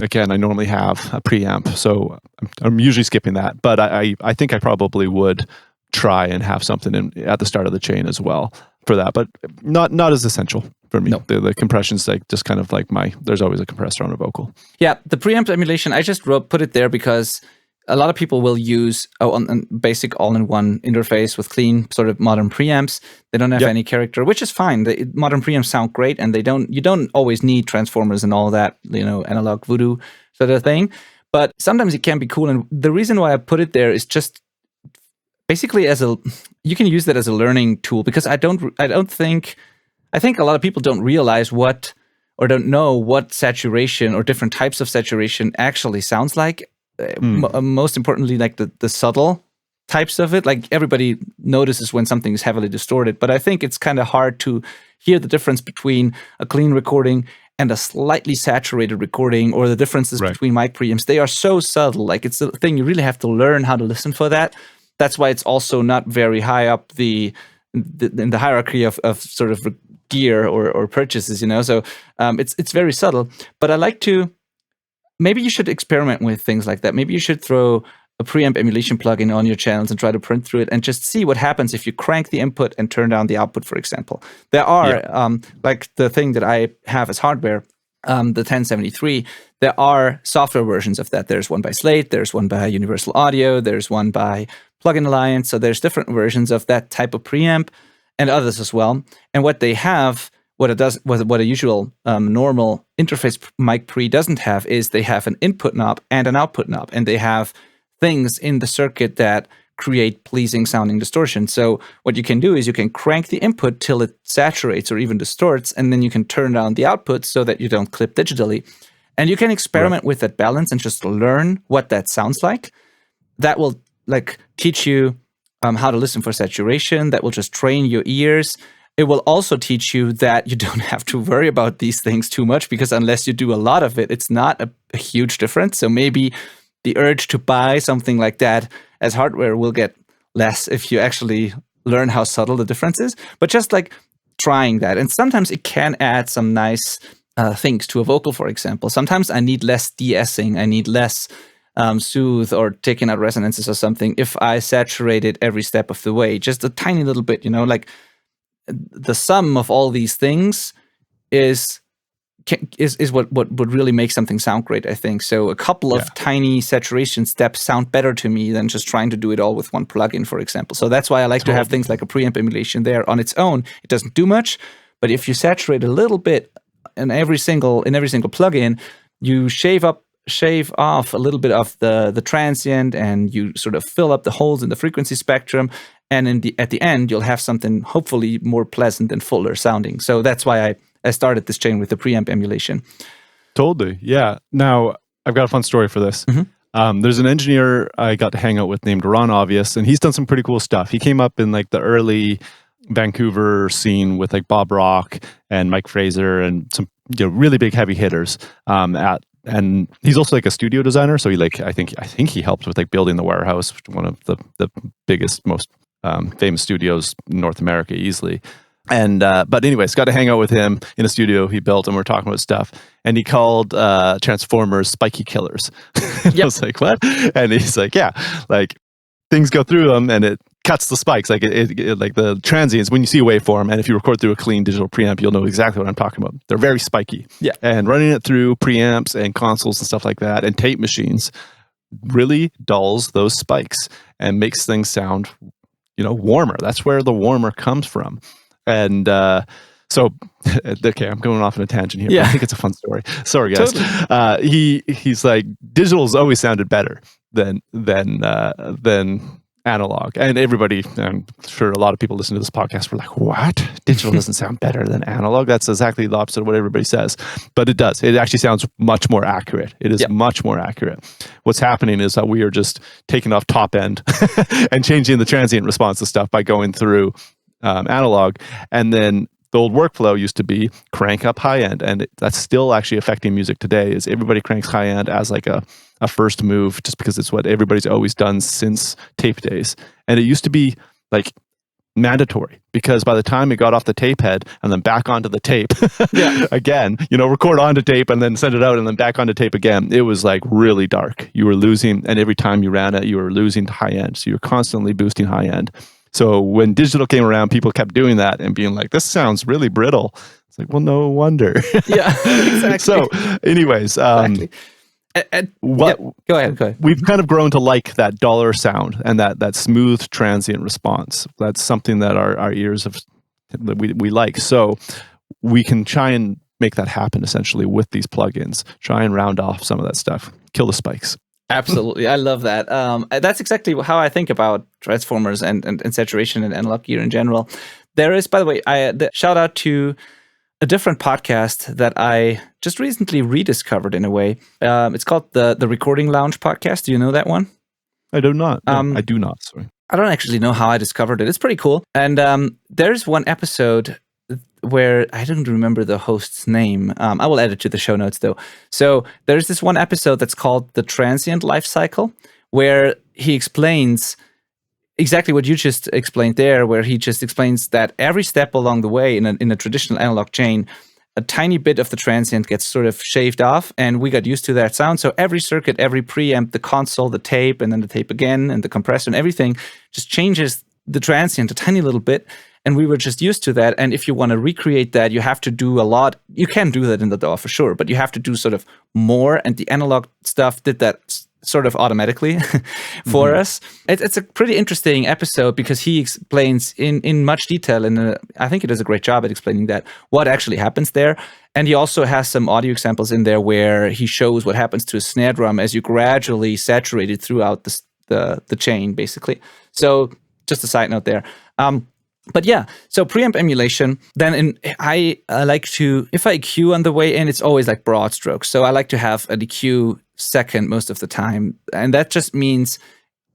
again, I normally have a preamp, so I'm usually skipping that. But I think I probably would try and have something at the start of the chain as well for that, but not as essential for me. No. The compression's like just kind of like there's always a compressor on a vocal. Yeah, the preamp emulation, I just put it there because a lot of people will use a basic all-in-one interface with clean sort of modern preamps. They don't have any character, which is fine. The modern preamps sound great, and you don't always need transformers and all that, analog voodoo sort of thing. But sometimes it can be cool, and the reason why I put it there is just basically you can use that as a learning tool, because I think a lot of people don't realize or don't know what saturation or different types of saturation actually sounds like. Most importantly, like the subtle types of it. Like everybody notices when something is heavily distorted, but I think it's kind of hard to hear the difference between a clean recording and a slightly saturated recording, or the differences between mic preamps. They are so subtle. Like it's a thing you really have to learn how to listen for that. That's why it's also not very high up in the hierarchy of sort of gear or purchases, So it's very subtle. But I like to. Maybe you should experiment with things like that. Maybe you should throw a preamp emulation plugin on your channels and try to print through it and just see what happens if you crank the input and turn down the output, for example. There are, like the thing that I have as hardware, the 1073, there are software versions of that. There's one by Slate, there's one by Universal Audio, there's one by Plugin Alliance. So there's different versions of that type of preamp and others as well. And what they have, what a usual normal interface mic pre doesn't have, is they have an input knob and an output knob, and they have things in the circuit that create pleasing sounding distortion. So what you can do is you can crank the input till it saturates or even distorts, and then you can turn down the output so that you don't clip digitally. And you can experiment with that balance and just learn what that sounds like. That will teach you how to listen for saturation. That will just train your ears. It will also teach you that you don't have to worry about these things too much, because unless you do a lot of it, it's not a huge difference. So maybe the urge to buy something like that as hardware will get less if you actually learn how subtle the difference is. But just like trying that. And sometimes it can add some nice things to a vocal, for example. Sometimes I need less de-essing. I need less soothe or taking out resonances or something if I saturate it every step of the way. Just a tiny little bit, the sum of all these things is what would really make something sound great, I think. So a couple of tiny saturation steps sound better to me than just trying to do it all with one plugin, for example. So that's why I like to have things like a preamp emulation there on its own. It doesn't do much, but if you saturate a little bit in every single plugin, you shave off a little bit of the transient, and you sort of fill up the holes in the frequency spectrum. And at the end, you'll have something hopefully more pleasant and fuller sounding. So that's why I started this chain with the preamp emulation. Totally, yeah. Now, I've got a fun story for this. Mm-hmm. There's an engineer I got to hang out with named Ron Obvious, and he's done some pretty cool stuff. He came up in like the early Vancouver scene with like Bob Rock and Mike Fraser and some really big heavy hitters and he's also like a studio designer. So I think he helped with like building the Warehouse, one of the biggest, most famous studios in North America easily. And but anyways, got to hang out with him in a studio he built, and we're talking about stuff. And he called transformers spiky killers. I was like, what? And he's like, yeah, like things go through them and it cuts the spikes, like it like the transients when you see a waveform. And if you record through a clean digital preamp, you'll know exactly what I'm talking about. They're very spiky. Yeah. And running it through preamps and consoles and stuff like that and tape machines really dulls those spikes and makes things sound, warmer. That's where the warmer comes from. And so, okay, I'm going off on a tangent here. Yeah. But I think it's a fun story. Sorry, guys. Totally. He's like, digital's always sounded better than analog. And everybody, I'm sure a lot of people listen to this podcast were like, what? Digital doesn't sound better than analog? That's exactly the opposite of what everybody says. But it does. It actually sounds much more accurate. It is much more accurate. What's happening is that we are just taking off top end and changing the transient response to stuff by going through analog. And then the old workflow used to be crank up high end. And that's still actually affecting music today, is everybody cranks high end as like a first move, just because it's what everybody's always done since tape days. And it used to be like mandatory, because by the time it got off the tape head and then back onto the tape again, record onto tape and then send it out and then back onto tape again, it was like really dark. You were losing, and every time you ran it, you were losing to high end. So you're constantly boosting high end. So when digital came around, people kept doing that and being like, this sounds really brittle. It's like, well, no wonder. Yeah, exactly. So anyways, exactly. Go ahead. We've kind of grown to like that dollar sound and that smooth transient response. That's something that our ears we like. So we can try and make that happen essentially with these plugins. Try and round off some of that stuff. Kill the spikes. Absolutely. I love that. That's exactly how I think about transformers and saturation and analog gear in general. There is, by the way, shout out to a different podcast that I just recently rediscovered in a way. It's called the Recording Lounge podcast. Do you know that one? I do not. I do not. Sorry. I don't actually know how I discovered it. It's pretty cool. And there's one episode where I don't remember the host's name. I will add it to the show notes though. So there's this one episode that's called The Transient Life Cycle, where he explains exactly what you just explained there, where he just explains that every step along the way in a traditional analog chain, a tiny bit of the transient gets sort of shaved off, and we got used to that sound. So every circuit, every preamp, the console, the tape, and then the tape again, and the compressor and everything just changes the transient a tiny little bit. And we were just used to that. And if you want to recreate that, you have to do a lot. You can do that in the DAW for sure, but you have to do sort of more. And the analog stuff did that sort of automatically for us. It's a pretty interesting episode because he explains in much detail, and I think he does a great job at explaining that, what actually happens there. And he also has some audio examples in there where he shows what happens to a snare drum as you gradually saturate it throughout the chain, basically. So just a side note there. But yeah, so preamp emulation, then I like to, if I EQ on the way in, it's always like broad strokes. So I like to have an EQ second most of the time. And that just means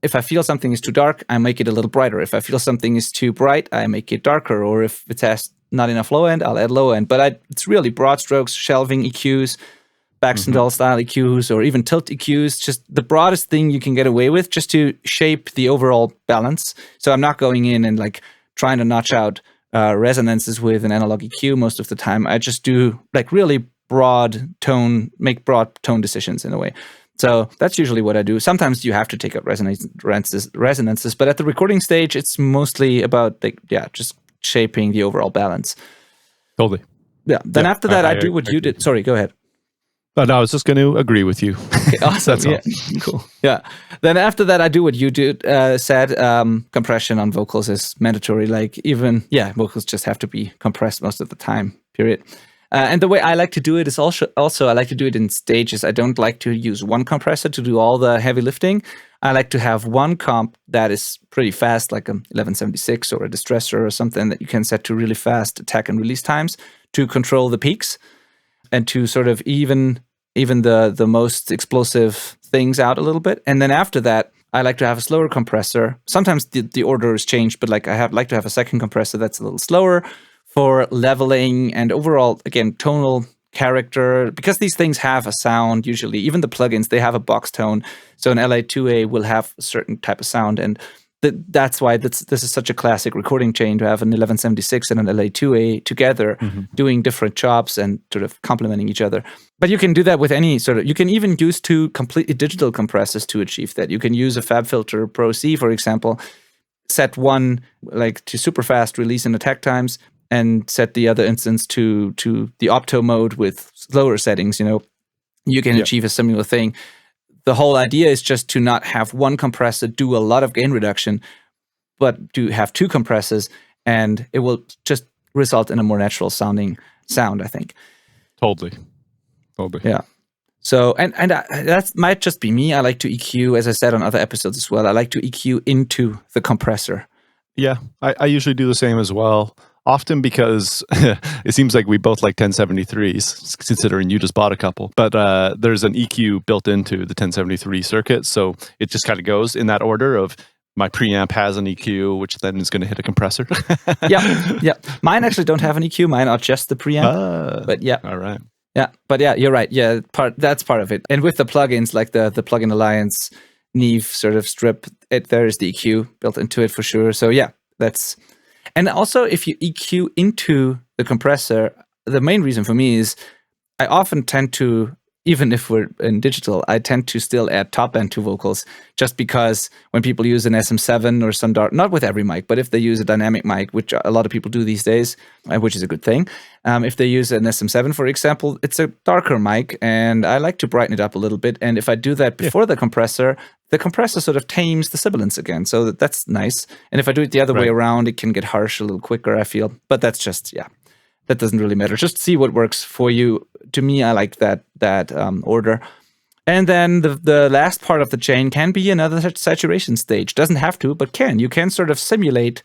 if I feel something is too dark, I make it a little brighter. If I feel something is too bright, I make it darker. Or if it has not enough low end, I'll add low end. But it's really broad strokes, shelving EQs, Baxendale style EQs, or even tilt EQs, just the broadest thing you can get away with just to shape the overall balance. So I'm not going in and like trying to notch out resonances with an analog EQ most of the time. I just do like really make broad tone decisions in a way. So that's usually what I do. Sometimes you have to take out resonances, but at the recording stage, it's mostly about just shaping the overall balance. Totally. Yeah. Then after that, I do what you did. Sorry, go ahead. Oh, no, I was just going to agree with you. Okay, awesome. Yeah, cool. Yeah. Then after that, I do what you said. Compression on vocals is mandatory. Like vocals just have to be compressed most of the time, period. And the way I like to do it is also I like to do it in stages. I don't like to use one compressor to do all the heavy lifting. I like to have one comp that is pretty fast, like a 1176 or a distressor or something that you can set to really fast attack and release times to control the peaks and to sort of even the most explosive things out a little bit. And then after that, I like to have a slower compressor. Sometimes the order is changed, but like like to have a second compressor that's a little slower for leveling and overall, again, tonal character, because these things have a sound usually. Even the plugins, they have a box tone. So an LA2A will have a certain type of sound, and that's why this is such a classic recording chain, to have an 1176 and an LA2A together doing different jobs and sort of complementing each other. But you can do that with any you can even use two completely digital compressors to achieve that. You can use a FabFilter Pro C, for example, set one like to super fast release and attack times, and set the other instance to the opto mode with slower settings. You can achieve a similar thing. The whole idea is just to not have one compressor do a lot of gain reduction, but to have two compressors, and it will just result in a more natural sounding sound, I think. Totally. Yeah. So, and that might just be me. I like to EQ, as I said on other episodes as well. I like to EQ into the compressor. Yeah, I usually do the same as well. Often because it seems like we both like 1073s, considering you just bought a couple. But there's an EQ built into the 1073 circuit, so it just kind of goes in that order of my preamp has an EQ, which then is going to hit a compressor. Yeah. Mine actually don't have an EQ. Mine are just the preamp. But yeah. All right. Yeah, but yeah, you're right. Yeah, that's part of it. And with the plugins, like the Plugin Alliance Neve sort of strip, there is the EQ built into it for sure. So yeah, that's... And also, if you EQ into the compressor, the main reason for me is I often tend to, even if we're in digital, I tend to still add top end to vocals, just because when people use an SM7 or some not with every mic, but if they use a dynamic mic, which a lot of people do these days, which is a good thing. If they use an SM7, for example, it's a darker mic, and I like to brighten it up a little bit. And if I do that before the compressor sort of tames the sibilance again. So that's nice. And if I do it the other way around, it can get harsh a little quicker, I feel. But that's just, that doesn't really matter. Just see what works for you. To me, I like that order. And then the last part of the chain can be another saturation stage. Doesn't have to, but can. You can sort of simulate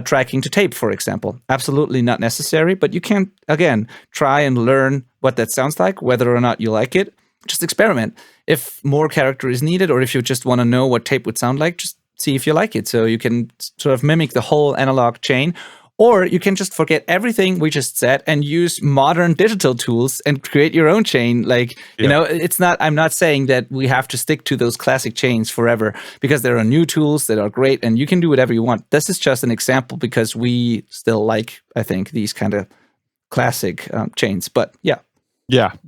tracking to tape, for example. Absolutely not necessary, but you can, again, try and learn what that sounds like, whether or not you like it. Just experiment. If more character is needed, or if you just want to know what tape would sound like, just see if you like it. So you can sort of mimic the whole analog chain, or you can just forget everything we just said and use modern digital tools and create your own chain. Like, you know, I'm not saying that we have to stick to those classic chains forever, because there are new tools that are great and you can do whatever you want. This is just an example because we still like, I think, these kind of classic chains. But yeah.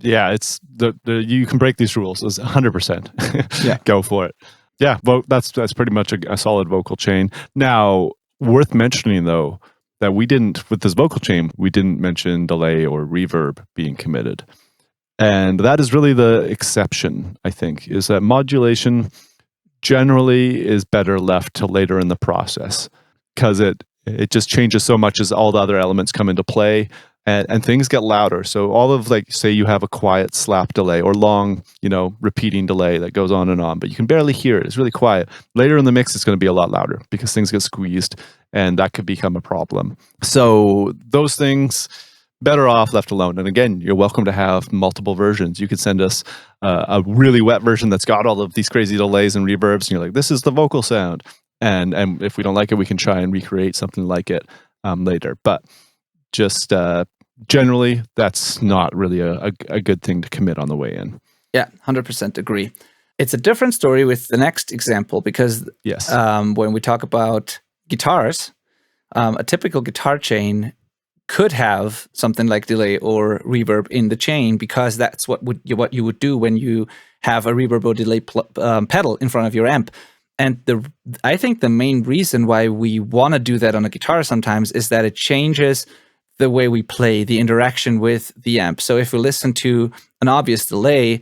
It's you can break these rules. It's 100%. Go for it. Yeah, well, that's pretty much a solid vocal chain. Now, worth mentioning though, that with this vocal chain, we didn't mention delay or reverb being committed. And that is really the exception, I think, is that modulation generally is better left till later in the process, because it just changes so much as all the other elements come into play. And things get louder. So all of, like, say you have a quiet slap delay or long, repeating delay that goes on and on, but you can barely hear it. It's really quiet. Later in the mix, it's going to be a lot louder because things get squeezed, and that could become a problem. So those things, better off left alone. And again, you're welcome to have multiple versions. You could send us a really wet version that's got all of these crazy delays and reverbs, and you're like, this is the vocal sound. And if we don't like it, we can try and recreate something like it later. But just generally, that's not really a good thing to commit on the way in. Yeah, 100% agree. It's a different story with the next example, because when we talk about guitars, a typical guitar chain could have something like delay or reverb in the chain, because that's what you would do when you have a reverb or delay pedal in front of your amp. And I think the main reason why we want to do that on a guitar sometimes is that it changes the way we play, the interaction with the amp. So if we listen to an obvious delay,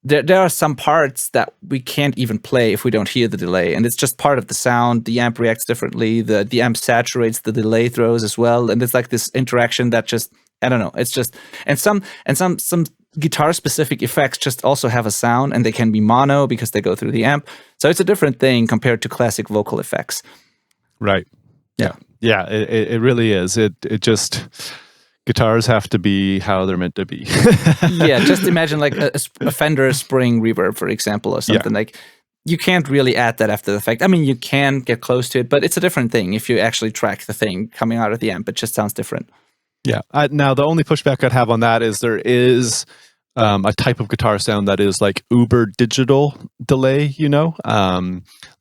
there are some parts that we can't even play if we don't hear the delay. And it's just part of the sound. The amp reacts differently. The amp saturates the delay throws as well. And it's like this interaction that just, I don't know, it's just, and some guitar specific effects just also have a sound, and they can be mono because they go through the amp. So it's a different thing compared to classic vocal effects. Right. Yeah, it really is. It just, guitars have to be how they're meant to be. Yeah, just imagine like a Fender Spring reverb, for example, or something. Like, you can't really add that after the fact. I mean, you can get close to it, but it's a different thing. If you actually track the thing coming out of the amp, it just sounds different. Yeah. Now, the only pushback I'd have on that is there is a type of guitar sound that is like uber digital delay,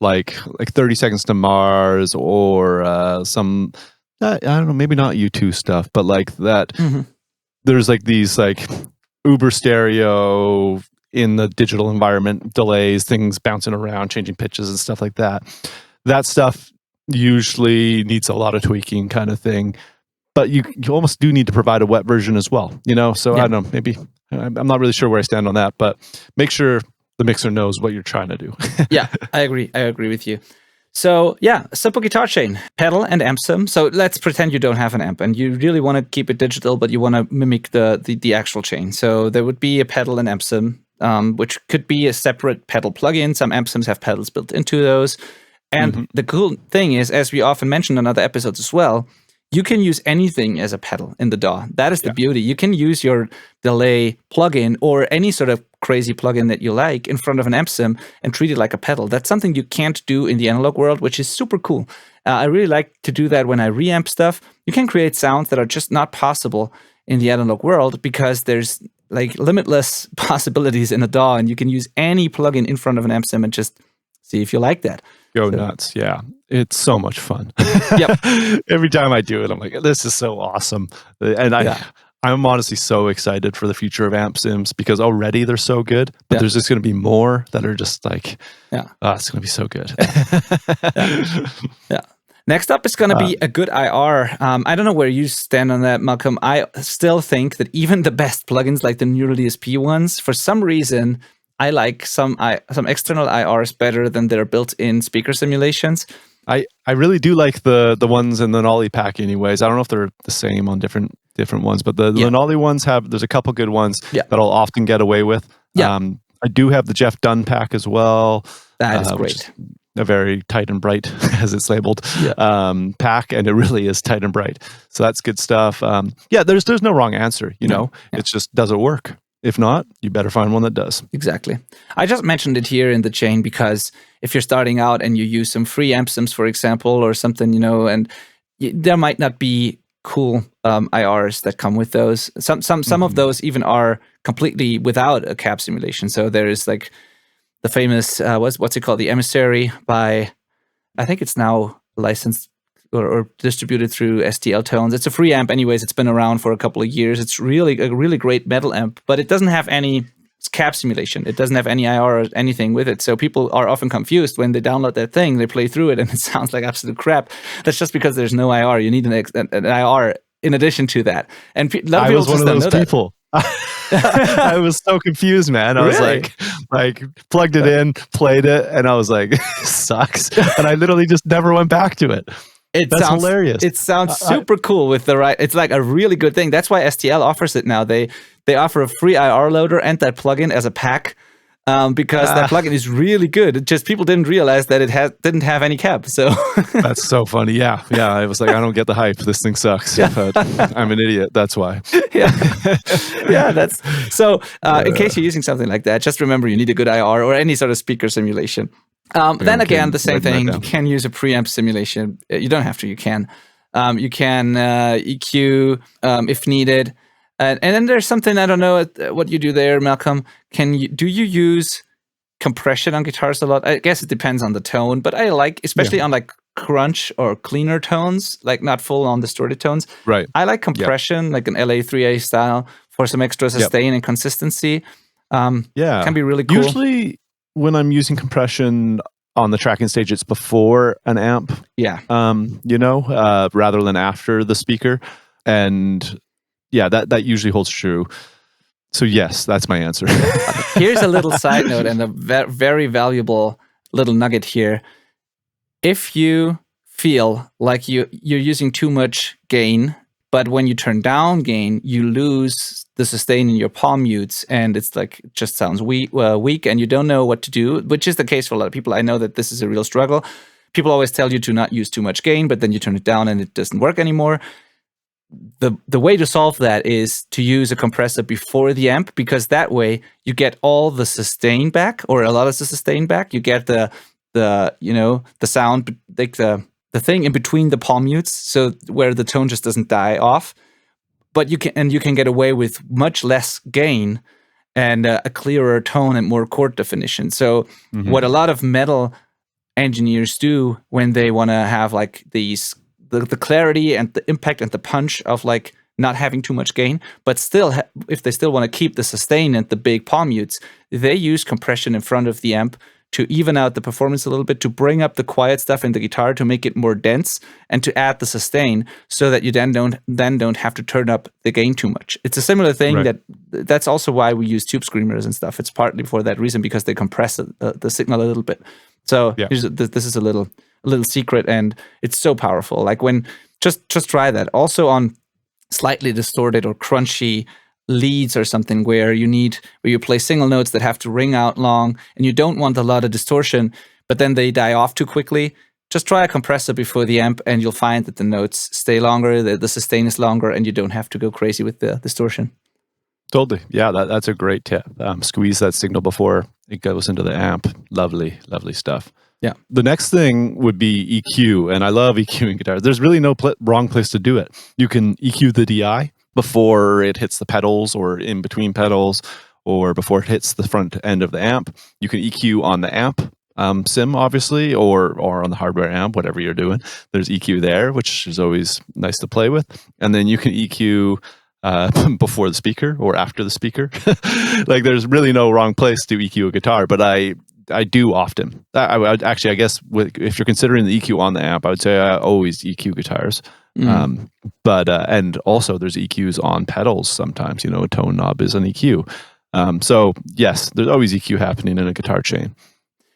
like 30 Seconds to Mars, or some, I don't know, maybe not U2 stuff, but like that. Mm-hmm. There's like these like uber stereo in the digital environment delays, things bouncing around, changing pitches and stuff like that. That stuff usually needs a lot of tweaking, kind of thing. But you almost do need to provide a wet version as well, So I don't know, maybe I'm not really sure where I stand on that, but make sure the mixer knows what you're trying to do. Yeah, I agree. I agree with you. So yeah, a simple guitar chain, pedal and amp sim. So let's pretend you don't have an amp and you really want to keep it digital, but you want to mimic the actual chain. So there would be a pedal and amp sim which could be a separate pedal plugin. Some amp sims have pedals built into those. And the cool thing is, as we often mentioned on other episodes as well, you can use anything as a pedal in the DAW. That is the beauty. You can use your delay plugin or any sort of crazy plugin that you like in front of an amp sim and treat it like a pedal. That's something you can't do in the analog world, which is super cool. I really like to do that when I reamp stuff. You can create sounds that are just not possible in the analog world because there's like limitless possibilities in a DAW, and you can use any plugin in front of an amp sim and just see if you like that. Go nuts. Yeah. It's so much fun. Yep. Every time I do it, I'm like, this is so awesome. And I'm honestly so excited for the future of amp sims because already they're so good, but there's just going to be more that are just like, it's going to be so good. Next up is going to be a good IR. I don't know where you stand on that, Malcolm. I still think that even the best plugins, like the neural DSP ones, for some reason, I like some external IRs better than their built-in speaker simulations. I really do like the ones in the Nolly pack anyways. I don't know if they're the same on different ones, but the Nolly ones there's a couple good ones that I'll often get away with. I do have the Jeff Dunn pack as well. That is great. A very tight and bright, as it's labeled, pack, and it really is tight and bright. So that's good stuff. There's no wrong answer, you know. It's just, does it work? If not, you better find one that does. Exactly. I just mentioned it here in the chain because if you're starting out and you use some free amp sims, for example, or something, you know, and there might not be cool IRs that come with those. Some of those even are completely without a cab simulation. So there is like the famous, what's it called? The Emissary by, I think it's now licensed or distributed through STL Tones. It's a free amp anyways. It's been around for a couple of years. It's really a really great metal amp, but it doesn't have any cab simulation. It doesn't have any IR or anything with it. So people are often confused when they download that thing, they play through it, and it sounds like absolute crap. That's just because there's no IR. You need an IR in addition to that. And I was one of those people. I was so confused, man. I was like plugged it in, played it, and I was like, sucks. And I literally just never went back to it. That's hilarious. It sounds super cool with the right. It's like a really good thing. That's why STL offers it now. They offer a free IR loader and that plugin as a pack because that plugin is really good. It just people didn't realize that it didn't have any cab. So that's so funny. Yeah. I was like, I don't get the hype. This thing sucks. But I'm an idiot. That's why. That's so. In case you're using something like that, just remember you need a good IR or any sort of speaker simulation. Then again, the same thing. You can use a preamp simulation. You don't have to. You can. You can EQ if needed. And then there's something, I don't know what you do there, Malcolm. Do you use compression on guitars a lot? I guess it depends on the tone, but I like, especially on like crunch or cleaner tones, like not full on distorted tones. Right. I like compression, like an LA3A style for some extra sustain and consistency. Can be really cool. Usually when I'm using compression on the tracking stage, it's before an amp. Rather than after the speaker. And that usually holds true. So yes, that's my answer. Here's a little side note and a very valuable little nugget here. If you feel like you're using too much gain, but when you turn down gain, you lose the sustain in your palm mutes, and it's like it just sounds weak, and you don't know what to do, which is the case for a lot of people. I know that this is a real struggle. People always tell you to not use too much gain, but then you turn it down and it doesn't work anymore. The way to solve that is to use a compressor before the amp, because that way you get all the sustain back, or a lot of the sustain back. You get the sound, like the thing in between the palm mutes, so where the tone just doesn't die off. But you can get away with much less gain and a clearer tone and more chord definition. So what a lot of metal engineers do when they want to have like these the clarity and the impact and the punch of like not having too much gain, but still if they still want to keep the sustain and the big palm mutes, they use compression in front of the amp to even out the performance a little bit, to bring up the quiet stuff in the guitar, to make it more dense, and to add the sustain, so that you then don't have to turn up the gain too much. It's a similar thing. Right. That's also why we use tube screamers and stuff. It's partly for that reason, because they compress the signal a little bit. So this is a little secret, and it's so powerful. Like when just try that. Also on slightly distorted or crunchy leads or something where you play single notes that have to ring out long and you don't want a lot of distortion, but then they die off too quickly, just try a compressor before the amp and you'll find that the notes stay longer, the sustain is longer, and you don't have to go crazy with the distortion. Totally. Yeah, that's a great tip. Squeeze that signal before it goes into the amp. Lovely, lovely stuff. Yeah. The next thing would be EQ, and I love EQ in guitars. There's really no wrong place to do it. You can EQ the DI before it hits the pedals or in between pedals or before it hits the front end of the amp. You can EQ on the amp sim, obviously, or on the hardware amp, whatever you're doing. There's EQ there, which is always nice to play with. And then you can EQ before the speaker or after the speaker. Like, there's really no wrong place to EQ a guitar, but I do often. I would actually, I guess, if you're considering the EQ on the amp, I would say I always EQ guitars. But and also there's EQs on pedals sometimes. A tone knob is an EQ. So yes, there's always EQ happening in a guitar chain.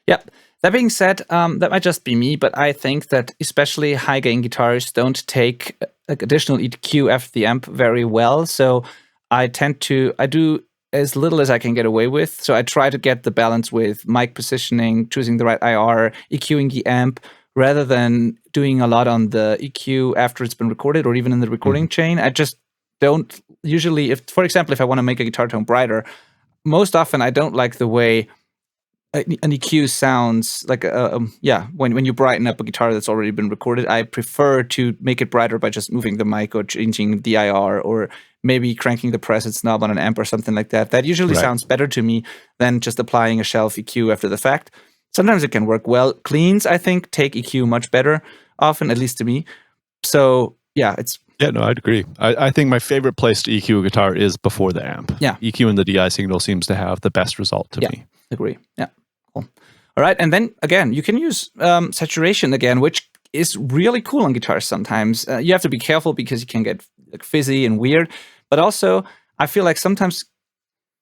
Yep. That being said, that might just be me, but I think that especially high gain guitars don't take additional EQ after the amp very well. So I do as little as I can get away with. So I try to get the balance with mic positioning, choosing the right IR, EQing the amp, rather than doing a lot on the EQ after it's been recorded or even in the recording chain. I just don't usually, for example, if I want to make a guitar tone brighter, most often I don't like the way an EQ sounds like when you brighten up a guitar that's already been recorded. I prefer to make it brighter by just moving the mic or changing the IR or maybe cranking the presence knob on an amp or something like that. That usually sounds better to me than just applying a shelf EQ after the fact. Sometimes it can work well. Cleans, I think, take EQ much better often, at least to me. So yeah, no, I'd agree. I think my favorite place to EQ a guitar is before the amp. Yeah. EQ in the DI signal seems to have the best result to me. Agree. Yeah. Cool. All right. And then again, you can use saturation again, which is really cool on guitars sometimes. You have to be careful because you can get fizzy and weird. But also, I feel like sometimes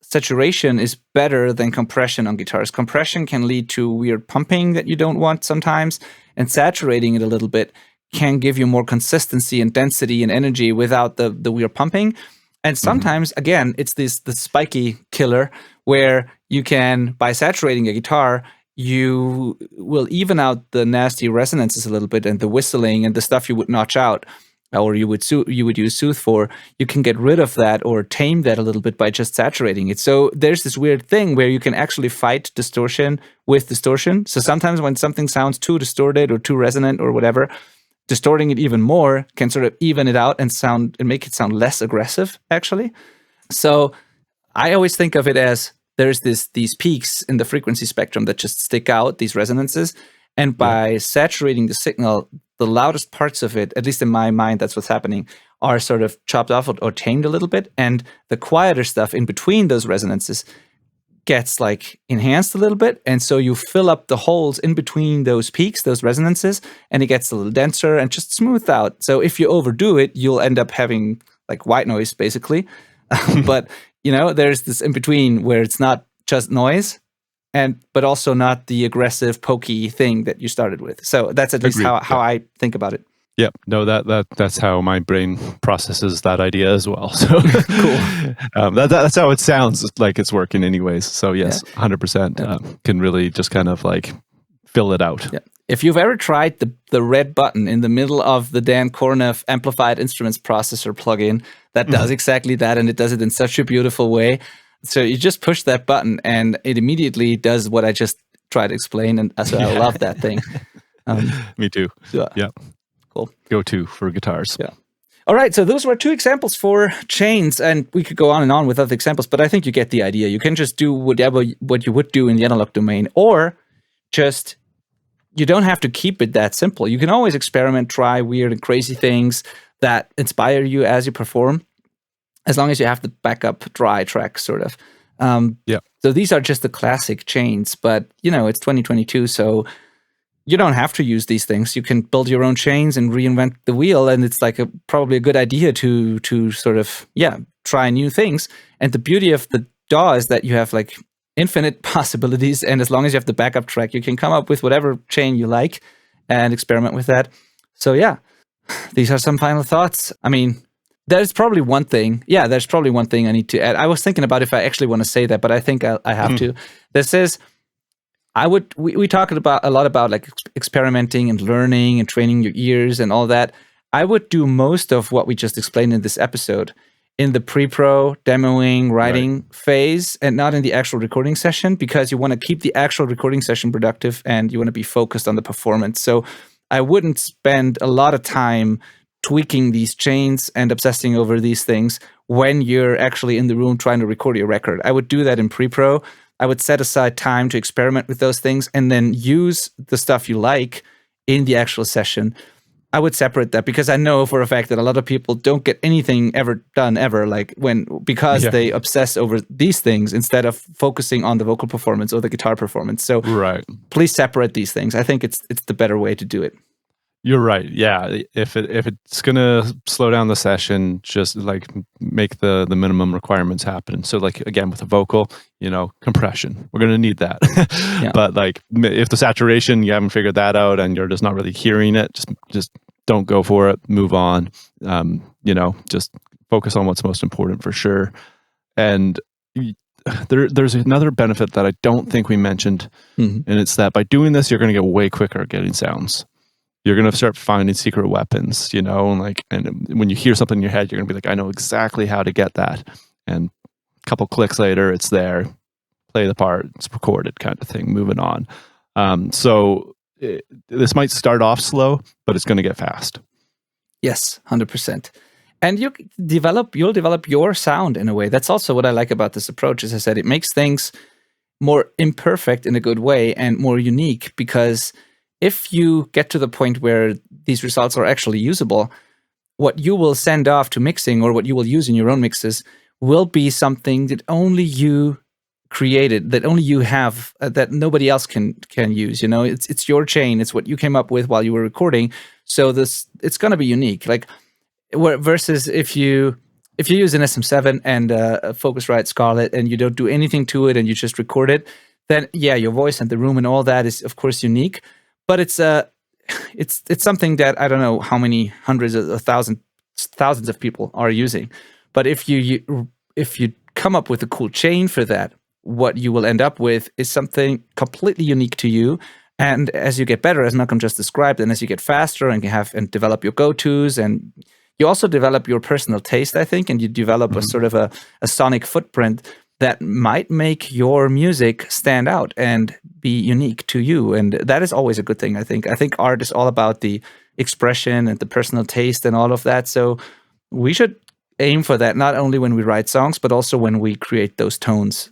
saturation is better than compression on guitars. Compression can lead to weird pumping that you don't want sometimes, and saturating it a little bit can give you more consistency and density and energy without the weird pumping. And sometimes, again, it's the spiky killer where you can, by saturating a guitar, you will even out the nasty resonances a little bit and the whistling and the stuff you would notch out or you would use Soothe for. You can get rid of that or tame that a little bit by just saturating it. So there's this weird thing where you can actually fight distortion with distortion. So sometimes when something sounds too distorted or too resonant or whatever, distorting it even more can sort of even it out and make it sound less aggressive, actually. So I always think of it as there's these peaks in the frequency spectrum that just stick out, these resonances. And by saturating the signal, the loudest parts of it, at least in my mind, that's what's happening, are sort of chopped off or tamed a little bit. And the quieter stuff in between those resonances gets like enhanced a little bit. And so you fill up the holes in between those peaks, those resonances, and it gets a little denser and just smoothed out. So if you overdo it, you'll end up having like white noise, basically. But, there's this in between where it's not just noise, but also not the aggressive, pokey thing that you started with. So that's at least how I think about it. Yep. No, that's how my brain processes that idea as well. So cool. That's how it sounds like it's working anyways. So yes, 100% can really just kind of like fill it out. Yeah. If you've ever tried the red button in the middle of the Dan Korneff Amplified Instruments Processor plugin, that does exactly that, and it does it in such a beautiful way. So you just push that button, and it immediately does what I just tried to explain, and so I love that thing. Me too. Yeah. Cool. Go-to for guitars. Yeah. All right, so those were 2 examples for chains, and we could go on and on with other examples, but I think you get the idea. You can just do what you would do in the analog domain, or just, you don't have to keep it that simple. You can always experiment, try weird and crazy things that inspire you as you perform, as long as you have the backup dry track, sort of. So these are just the classic chains, but, it's 2022, so you don't have to use these things. You can build your own chains and reinvent the wheel, and it's like probably a good idea to sort of, try new things. And the beauty of the DAW is that you have like infinite possibilities, and as long as you have the backup track, you can come up with whatever chain you like and experiment with that. So yeah, these are some final thoughts. I mean, There's probably one thing. Yeah, there's probably one thing I need to add. I was thinking about if I actually want to say that, but I think I have to. This is, we talked about a lot about like experimenting and learning and training your ears and all that. I would do most of what we just explained in this episode in the pre-pro, demoing, writing phase, and not in the actual recording session, because you want to keep the actual recording session productive and you want to be focused on the performance. So I wouldn't spend a lot of time tweaking these chains and obsessing over these things when you're actually in the room trying to record your record. I would do that in pre-pro. I would set aside time to experiment with those things and then use the stuff you like in the actual session. I would separate that, because I know for a fact that a lot of people don't get anything ever done ever, because they obsess over these things instead of focusing on the vocal performance or the guitar performance. So please separate these things. I think it's the better way to do it. You're right. Yeah. If it's gonna slow down the session, just like make the minimum requirements happen. So like, again, with a vocal, compression, we're gonna need that. But like, if the saturation, you haven't figured that out and you're just not really hearing it, just don't go for it. Move on. Just focus on what's most important for sure. And there's another benefit that I don't think we mentioned, and it's that by doing this, you're going to get way quicker at getting sounds. You're going to start finding secret weapons, and when you hear something in your head, you're going to be like, I know exactly how to get that. And a couple clicks later, it's there. Play the part, it's recorded, kind of thing, moving on. This might start off slow, but it's going to get fast. Yes, 100%. And you'll develop your sound in a way. That's also what I like about this approach. As I said, it makes things more imperfect in a good way and more unique, because if you get to the point where these results are actually usable, what you will send off to mixing or what you will use in your own mixes will be something that only you created, that only you have, that nobody else can use. It's your chain. It's what you came up with while you were recording. So it's going to be unique. Like versus if you use an SM7 and a Focusrite Scarlett and you don't do anything to it and you just record it, then your voice and the room and all that is of course unique. But it's something that I don't know how many hundreds of thousands of people are using. But if you come up with a cool chain for that, what you will end up with is something completely unique to you. And as you get better, as Malcolm just described, and as you get faster and develop your go-tos, and you also develop your personal taste, I think, and you develop a sort of a sonic footprint that might make your music stand out and be unique to you. And that is always a good thing, I think. I think art is all about the expression and the personal taste and all of that. So we should aim for that, not only when we write songs, but also when we create those tones.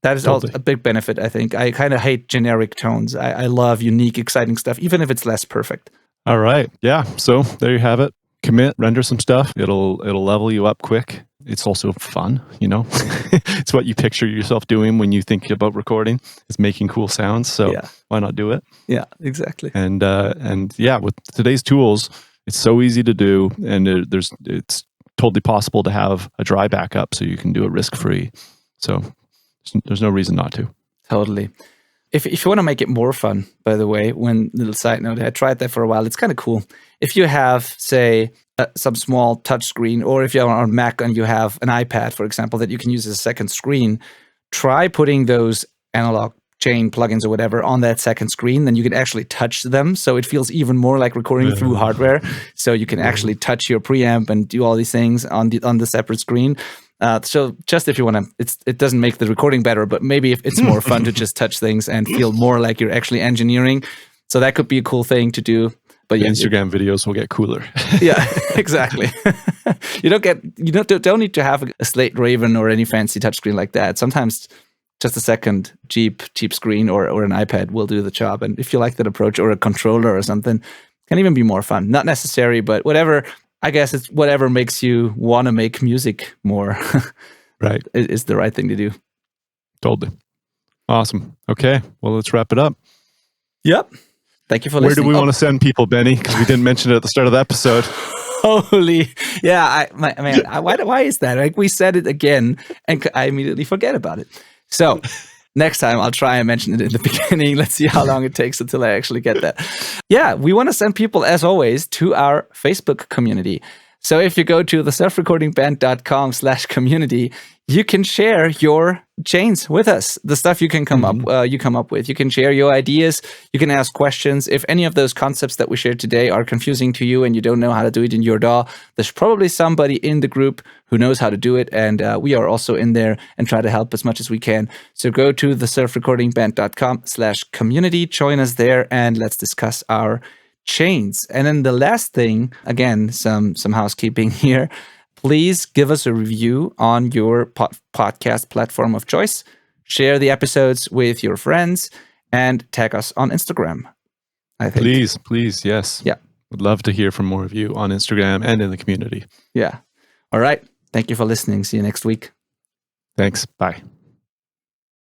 That is also a big benefit, I think. I kind of hate generic tones. I love unique, exciting stuff, even if it's less perfect. All right. Yeah. So there you have it. Commit, render some stuff. It'll level you up quick. It's also fun, It's what you picture yourself doing when you think about recording. It's making cool sounds. So why not do it? Yeah, exactly. And with today's tools, it's so easy to do, and it's totally possible to have a dry backup, so you can do it risk-free. So there's no reason not to. Totally. If you want to make it more fun, by the way, one little side note, I tried that for a while. It's kind of cool. If you have, say, some small touch screen, or if you're on Mac and you have an iPad, for example, that you can use as a second screen, try putting those analog chain plugins or whatever on that second screen. Then you can actually touch them, so it feels even more like recording through hardware. So you can actually touch your preamp and do all these things on the separate screen. So just if you want to, it doesn't make the recording better, but maybe if it's more fun to just touch things and feel more like you're actually engineering. So that could be a cool thing to do. But Instagram videos will get cooler. Yeah, exactly. You don't need to have a Slate Raven or any fancy touchscreen like that. Sometimes just a second cheap screen or an iPad will do the job. And if you like that approach, or a controller or something, it can even be more fun. Not necessary, but whatever. I guess it's whatever makes you want to make music more. Right. Is the right thing to do. Totally. Awesome. Okay. Well, let's wrap it up. Yep. Thank you for listening. Where do we want to send people, Benny? Because we didn't mention it at the start of the episode. Holy. Yeah. Why is that? Like, we said it again and I immediately forget about it. So next time I'll try and mention it in the beginning. Let's see how long it takes until I actually get that. Yeah, we want to send people, as always, to our Facebook community. So if you go to the selfrecordingband.com/community, you can share your chains with us, the stuff you can come up with. You can share your ideas. You can ask questions. If any of those concepts that we shared today are confusing to you and you don't know how to do it in your DAW, there's probably somebody in the group who knows how to do it. And we are also in there and try to help as much as we can. So go to the selfrecordingband.com/community, join us there, and let's discuss our chains. And then the last thing, again, some housekeeping here. Please give us a review on your podcast platform of choice. Share the episodes with your friends and tag us on Instagram. I think. Please, yes. Yeah. Would love to hear from more of you on Instagram and in the community. Yeah. All right. Thank you for listening. See you next week. Thanks. Bye.